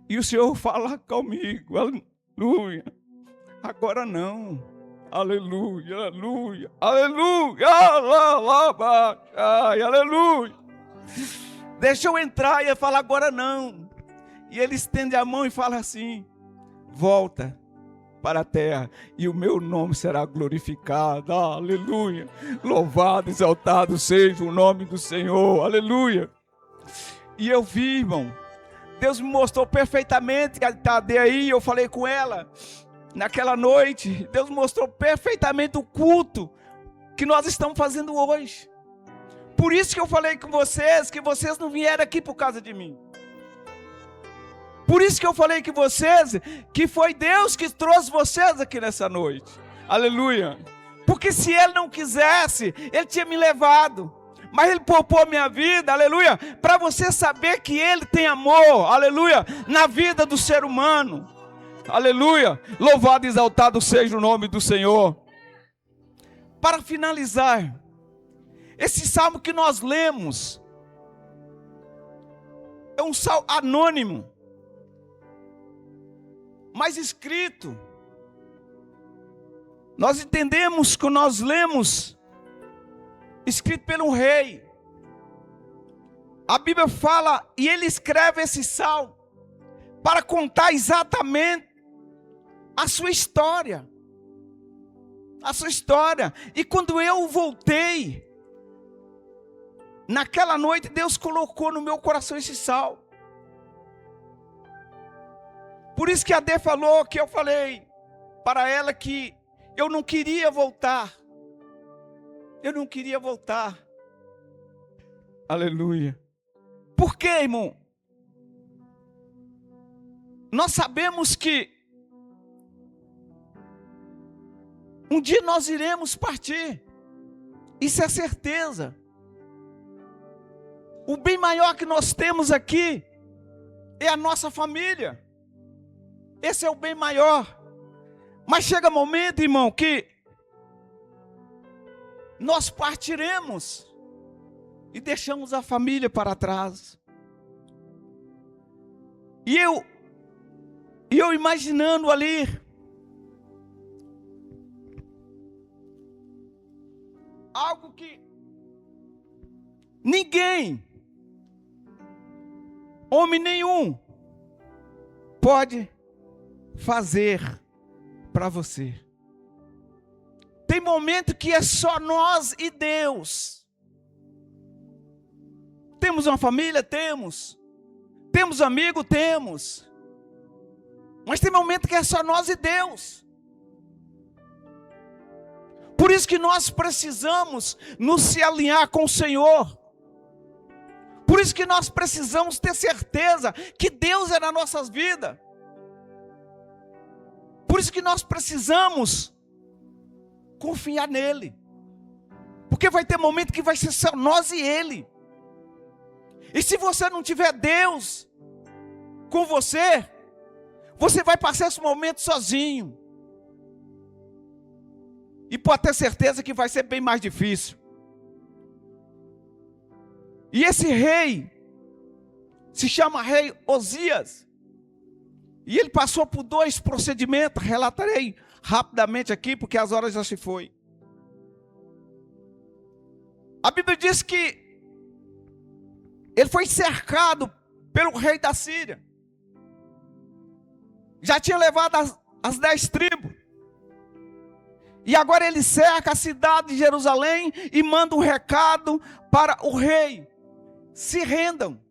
S1: E o Senhor fala comigo, aleluia, agora não, aleluia, aleluia, aleluia, aleluia, deixa eu entrar. E ele fala, agora não. E ele estende a mão e fala assim: volta para a terra e o meu nome será glorificado, aleluia, louvado, exaltado seja o nome do Senhor, aleluia. E eu vi, irmão, Deus me mostrou perfeitamente, a Tade aí, eu falei com ela, naquela noite, Deus mostrou perfeitamente o culto que nós estamos fazendo hoje. Por isso que eu falei com vocês, que vocês não vieram aqui por causa de mim. Por isso que eu falei que vocês, que foi Deus que trouxe vocês aqui nessa noite. Aleluia. Porque se Ele não quisesse, Ele tinha me levado. Mas Ele poupou minha vida, aleluia, para você saber que Ele tem amor, aleluia, na vida do ser humano. Aleluia. Louvado e exaltado seja o nome do Senhor. Para finalizar, esse salmo que nós lemos é um salmo anônimo, mas escrito. Nós entendemos que nós lemos escrito por um rei. A Bíblia fala, e ele escreve esse salmo para contar exatamente a sua história. A sua história. E quando eu voltei, naquela noite Deus colocou no meu coração esse salmo. Por isso que a Dê falou, que eu falei para ela que eu não queria voltar. Eu não queria voltar. Aleluia. Por quê, irmão? Nós sabemos que Um dia nós iremos partir. Isso é certeza. O bem maior que nós temos aqui é a nossa família. Esse é o bem maior. Mas chega momento, irmão, que nós partiremos e deixamos a família para trás. E eu imaginando ali, algo que ninguém, homem nenhum, pode fazer para você. Tem momento que é só nós e Deus. Temos uma família? Temos. Temos amigo? Temos. Mas tem momento que é só nós e Deus. Por isso que nós precisamos nos se alinhar com o Senhor. Por isso que nós precisamos ter certeza que Deus é nas nossas vidas. Por isso que nós precisamos confiar nele. Porque vai ter momento que vai ser só nós e ele. E se você não tiver Deus com você, você vai passar esse momento sozinho. E pode ter certeza que vai ser bem mais difícil. E esse rei se chama rei Osias. E ele passou por 2 procedimentos. Relatarei rapidamente aqui, porque as horas já se foi. A Bíblia diz que ele foi cercado pelo rei da Síria. Já tinha levado as 10 tribos. E agora ele cerca a cidade de Jerusalém e manda um recado para o rei: se rendam.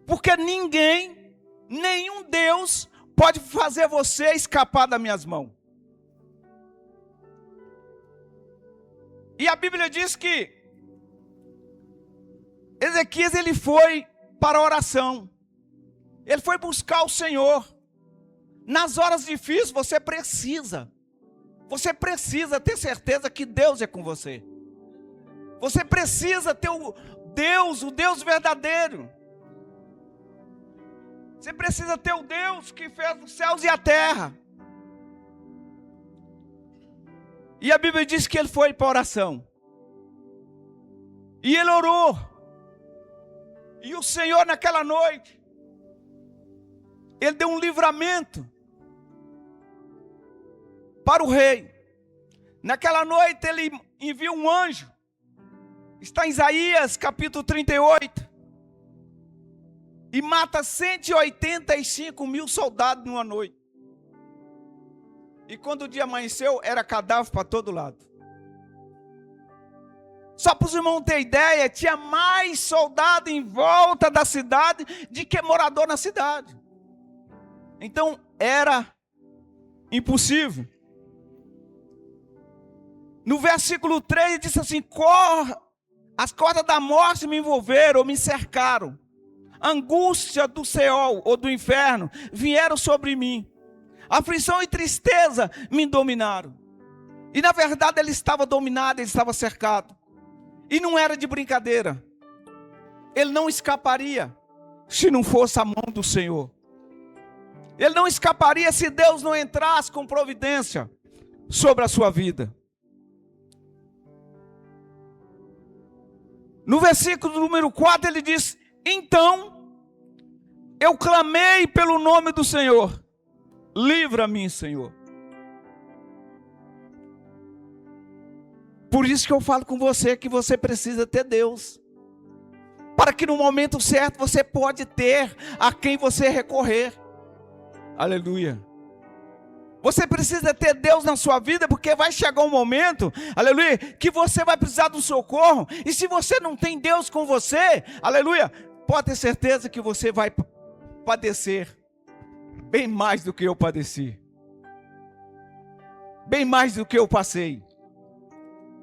S1: Porque ninguém, nenhum Deus pode fazer você escapar das minhas mãos. E a Bíblia diz que Ezequias, ele foi para a oração. Ele foi buscar o Senhor. Nas horas difíceis você precisa ter certeza que Deus é com você. Você precisa ter o Deus verdadeiro. Você precisa ter o Deus que fez os céus e a terra. E a Bíblia diz que ele foi para a oração. E ele orou. E o Senhor naquela noite, ele deu um livramento para o rei. Naquela noite ele envia um anjo. Está em Isaías capítulo 38. E mata 185 mil soldados numa noite. E quando o dia amanheceu, era cadáver para todo lado. Só para os irmãos terem ideia, tinha mais soldado em volta da cidade do que morador na cidade. Então era impossível. No versículo 3 diz assim: as cordas da morte me envolveram, ou me cercaram. Angústia do Seol, ou do inferno, vieram sobre mim. Aflição e tristeza me dominaram. E na verdade ele estava dominado, ele estava cercado. E não era de brincadeira. Ele não escaparia se não fosse a mão do Senhor. Ele não escaparia se Deus não entrasse com providência sobre a sua vida. No versículo número 4 ele diz: então eu clamei pelo nome do Senhor. Livra-me, Senhor. Por isso que eu falo com você que você precisa ter Deus. Para que no momento certo você pode ter a quem você recorrer. Aleluia. Você precisa ter Deus na sua vida, porque vai chegar um momento, aleluia, que você vai precisar de um socorro. E se você não tem Deus com você, aleluia, pode ter certeza que você vai padecer bem mais do que eu padeci. Bem mais do que eu passei.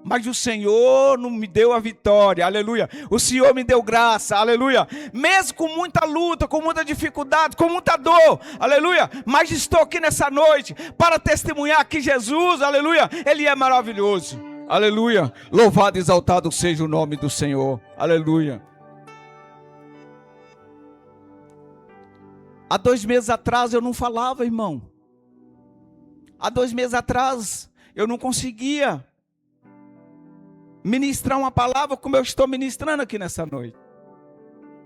S1: Mas o Senhor não me deu a vitória, aleluia. O Senhor me deu graça, aleluia. Mesmo com muita luta, com muita dificuldade, com muita dor, aleluia. Mas estou aqui nessa noite para testemunhar que Jesus, aleluia, Ele é maravilhoso, aleluia. Louvado e exaltado seja o nome do Senhor, aleluia. Há 2 meses atrás eu não falava, irmão. Há 2 meses atrás eu não conseguia ministrar uma palavra como eu estou ministrando aqui nessa noite.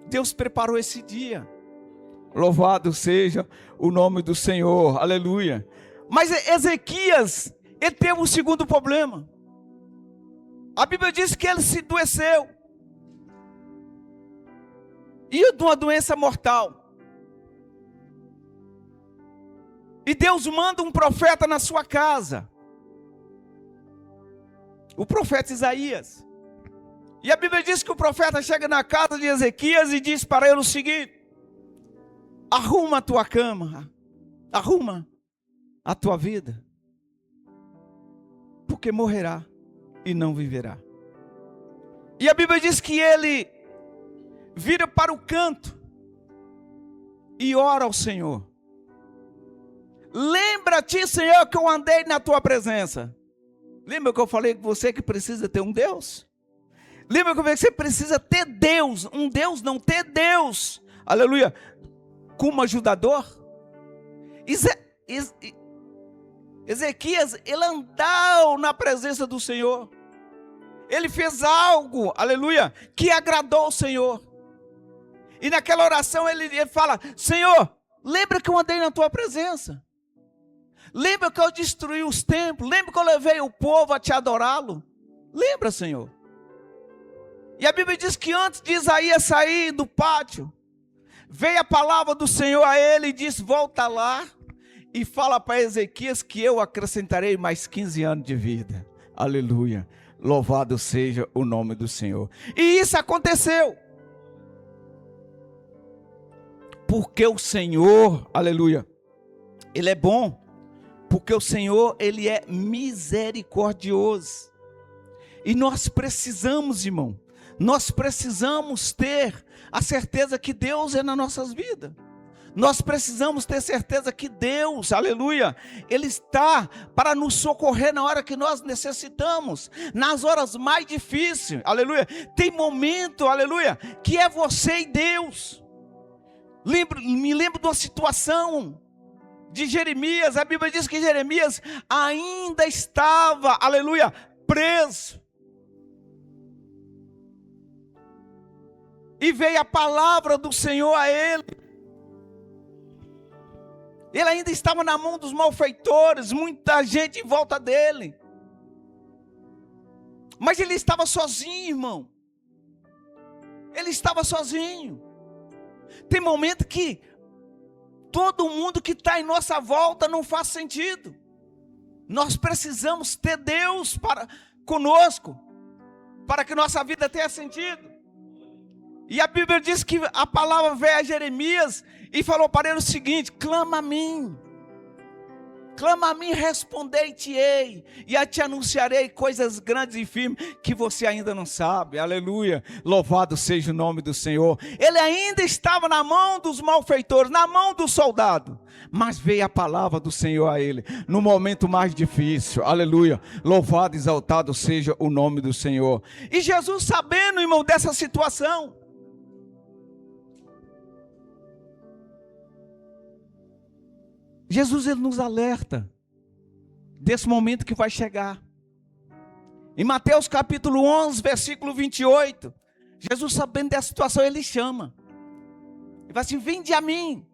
S1: Deus preparou esse dia. Louvado seja o nome do Senhor, aleluia. Mas Ezequias, ele teve um segundo problema. A Bíblia diz que ele se adoeceu. E de uma doença mortal. E Deus manda um profeta na sua casa. O profeta Isaías. E a Bíblia diz que o profeta chega na casa de Ezequias e diz para ele o seguinte: arruma a tua cama, arruma a tua vida, porque morrerá e não viverá. E a Bíblia diz que ele vira para o canto e ora ao Senhor. Lembra-te, Senhor, que eu andei na tua presença. Lembra que eu falei com você que precisa ter um Deus? Lembra que eu falei que você precisa ter Deus, um Deus, não ter Deus, aleluia, como ajudador? Ezequias, ele andou na presença do Senhor. Ele fez algo, aleluia, que agradou o Senhor. E naquela oração ele fala: Senhor, lembra que eu andei na tua presença. Lembra que eu destruí os templos? Lembra que eu levei o povo a te adorá-lo? Lembra, Senhor? E a Bíblia diz que antes de Isaías sair do pátio, veio a palavra do Senhor a ele e disse: volta lá e fala para Ezequias que eu acrescentarei mais 15 anos de vida. Aleluia. Louvado seja o nome do Senhor. E isso aconteceu. Porque o Senhor, aleluia, Ele é bom. Porque o Senhor, Ele é misericordioso. E nós precisamos, irmão, nós precisamos ter a certeza que Deus é nas nossas vidas. Nós precisamos ter certeza que Deus, aleluia, Ele está para nos socorrer na hora que nós necessitamos, nas horas mais difíceis, aleluia. Tem momento, aleluia, que é você e Deus. Me lembro de uma situação de Jeremias. A Bíblia diz que Jeremias ainda estava, aleluia, preso. E veio a palavra do Senhor a ele. Ele ainda estava na mão dos malfeitores, muita gente em volta dele. Mas ele estava sozinho, irmão. Ele estava sozinho. Tem momento que todo mundo que está em nossa volta não faz sentido. Nós precisamos ter Deus conosco, para que nossa vida tenha sentido. E a Bíblia diz que a palavra veio a Jeremias e falou para ele o seguinte: clama a mim, respondei-te-ei, e te anunciarei coisas grandes e firmes que você ainda não sabe. Aleluia, louvado seja o nome do Senhor. Ele ainda estava na mão dos malfeitores, na mão do soldado, mas veio a palavra do Senhor a ele, no momento mais difícil. Aleluia, louvado e exaltado seja o nome do Senhor. E Jesus, sabendo, irmão, dessa situação, Jesus, ele nos alerta desse momento que vai chegar. Em Mateus capítulo 11, versículo 28, Jesus, sabendo dessa situação, ele chama. Ele vai assim: vinde a mim,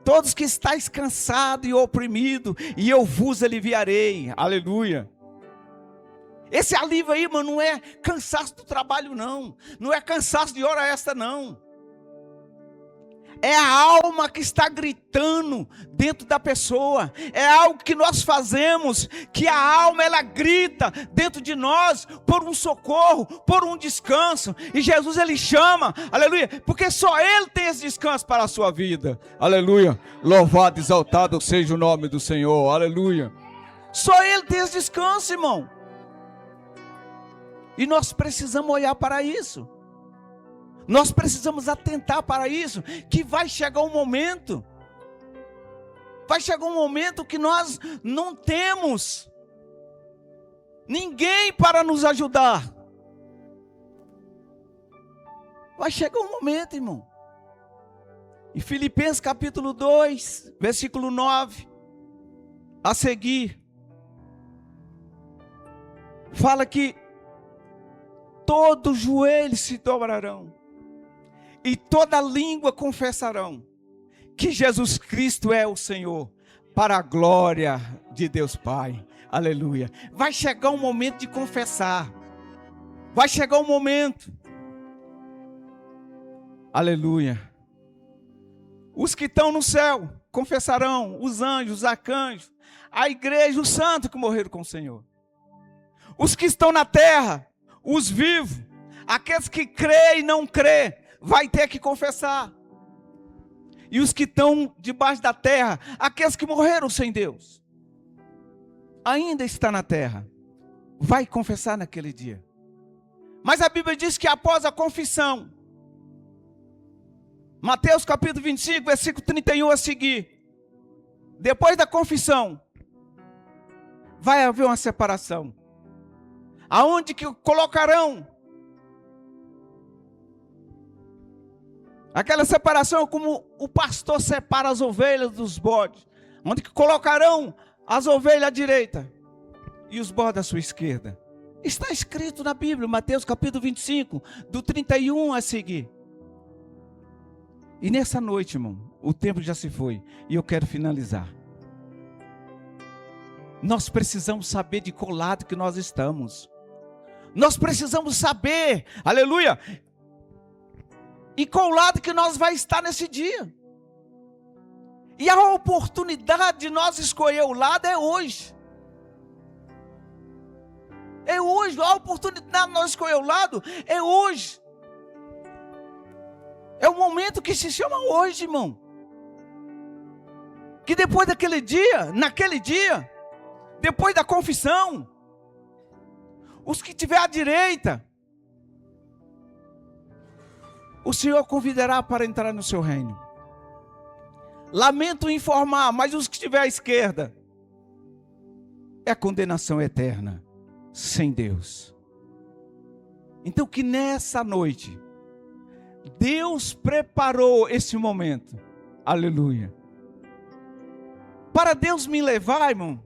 S1: todos que estáis cansados e oprimidos, e eu vos aliviarei. Aleluia. Esse alívio aí, irmão, não é cansaço do trabalho, não. Não é cansaço de hora extra, não. É a alma que está gritando dentro da pessoa. É algo que nós fazemos, que a alma, ela grita dentro de nós por um socorro, por um descanso. E Jesus, ele chama, aleluia, porque só Ele tem esse descanso para a sua vida. Aleluia, louvado, exaltado seja o nome do Senhor. Aleluia. Só Ele tem esse descanso, irmão. E nós precisamos olhar para isso. Nós precisamos atentar para isso, que vai chegar um momento. Vai chegar um momento que nós não temos ninguém para nos ajudar. Vai chegar um momento, irmão. Em Filipenses capítulo 2, versículo 9, a seguir, fala que todos os joelhos se dobrarão e toda língua confessarão que Jesus Cristo é o Senhor, para a glória de Deus Pai. Aleluia. Vai chegar um momento de confessar. Vai chegar um momento. Aleluia. Os que estão no céu confessarão, os anjos, os arcanjos, a igreja, os santos que morreram com o Senhor. Os que estão na terra, os vivos, aqueles que crê e não crê, vai ter que confessar. E os que estão debaixo da terra, aqueles que morreram sem Deus, ainda está na terra, vai confessar naquele dia. Mas a Bíblia diz que após a confissão, Mateus capítulo 25, versículo 31 a seguir, depois da confissão, vai haver uma separação, aonde que colocarão, aquela separação é como o pastor separa as ovelhas dos bodes, onde que colocarão as ovelhas à direita e os bodes à sua esquerda. Está escrito na Bíblia, Mateus capítulo 25, do 31 a seguir. E nessa noite, irmão, o tempo já se foi e eu quero finalizar. Nós precisamos saber de qual lado que nós estamos. Nós precisamos saber, aleluia, em qual lado que nós vai estar nesse dia. E a oportunidade de nós escolher o lado é hoje. É hoje, a oportunidade de nós escolher o lado é hoje. É o momento que se chama hoje, irmão. Que depois daquele dia, naquele dia, depois da confissão, os que tiver à direita, o Senhor convidará para entrar no seu reino. Lamento informar, mas os que estiver à esquerda, é a condenação eterna, sem Deus. Então que nessa noite, Deus preparou esse momento, aleluia, para Deus me levar, irmão,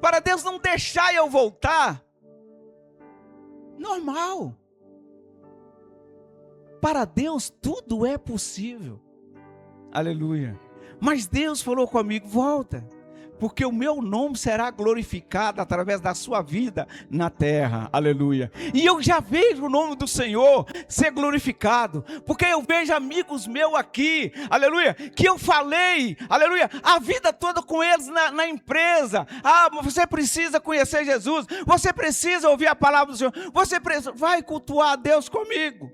S1: para Deus não deixar eu voltar, normal, para Deus tudo é possível, aleluia, mas Deus falou comigo, volta, porque o meu nome será glorificado através da sua vida na terra, aleluia. E eu já vejo o nome do Senhor ser glorificado, porque eu vejo amigos meus aqui, aleluia, que eu falei, aleluia, a vida toda com eles na empresa. Ah, você precisa conhecer Jesus, você precisa ouvir a palavra do Senhor, você precisa, vai cultuar a Deus comigo.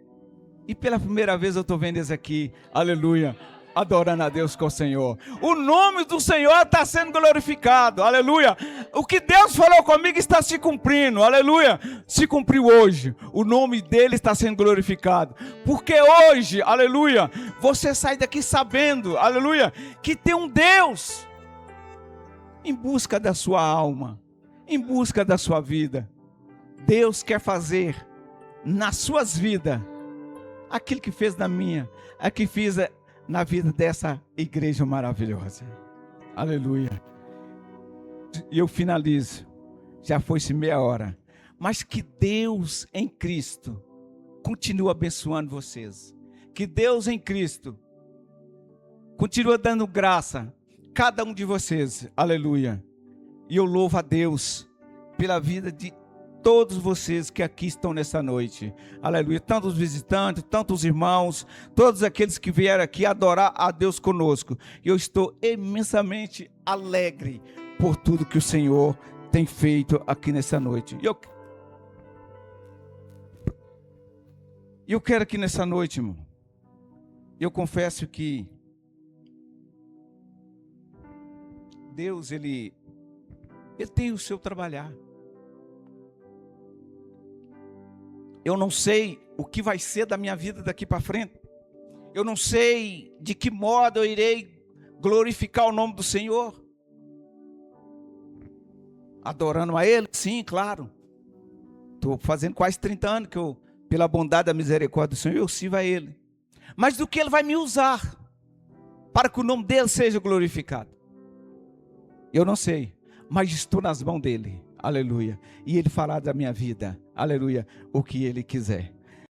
S1: E pela primeira vez eu estou vendo eles aqui, aleluia, adorando a Deus com o Senhor. O nome do Senhor está sendo glorificado, aleluia. O que Deus falou comigo está se cumprindo, aleluia. Se cumpriu hoje, o nome dele está sendo glorificado. Porque hoje, aleluia, você sai daqui sabendo, aleluia, que tem um Deus em busca da sua alma, em busca da sua vida. Deus quer fazer nas suas vidas aquilo que fez na minha, aquilo que fiz na vida dessa igreja maravilhosa, aleluia. E eu finalizo, já foi-se meia hora, mas que Deus em Cristo continue abençoando vocês, que Deus em Cristo continue dando graça a cada um de vocês, aleluia. E eu louvo a Deus pela vida de todos vocês que aqui estão nessa noite, aleluia, tanto os visitantes, tanto os irmãos, todos aqueles que vieram aqui adorar a Deus conosco, eu estou imensamente alegre por tudo que o Senhor tem feito aqui nessa noite. Eu quero aqui nessa noite, irmão, eu confesso que Deus, Ele tem o seu trabalhar. Eu não sei o que vai ser da minha vida daqui para frente. Eu não sei de que modo eu irei glorificar o nome do Senhor. Adorando a Ele? Sim, claro. Estou fazendo quase 30 anos que eu, pela bondade e a misericórdia do Senhor, eu sirvo a Ele. Mas do que Ele vai me usar para que o nome dEle seja glorificado? Eu não sei, mas estou nas mãos dEle. Aleluia. E Ele fará da minha vida, aleluia, o que Ele quiser.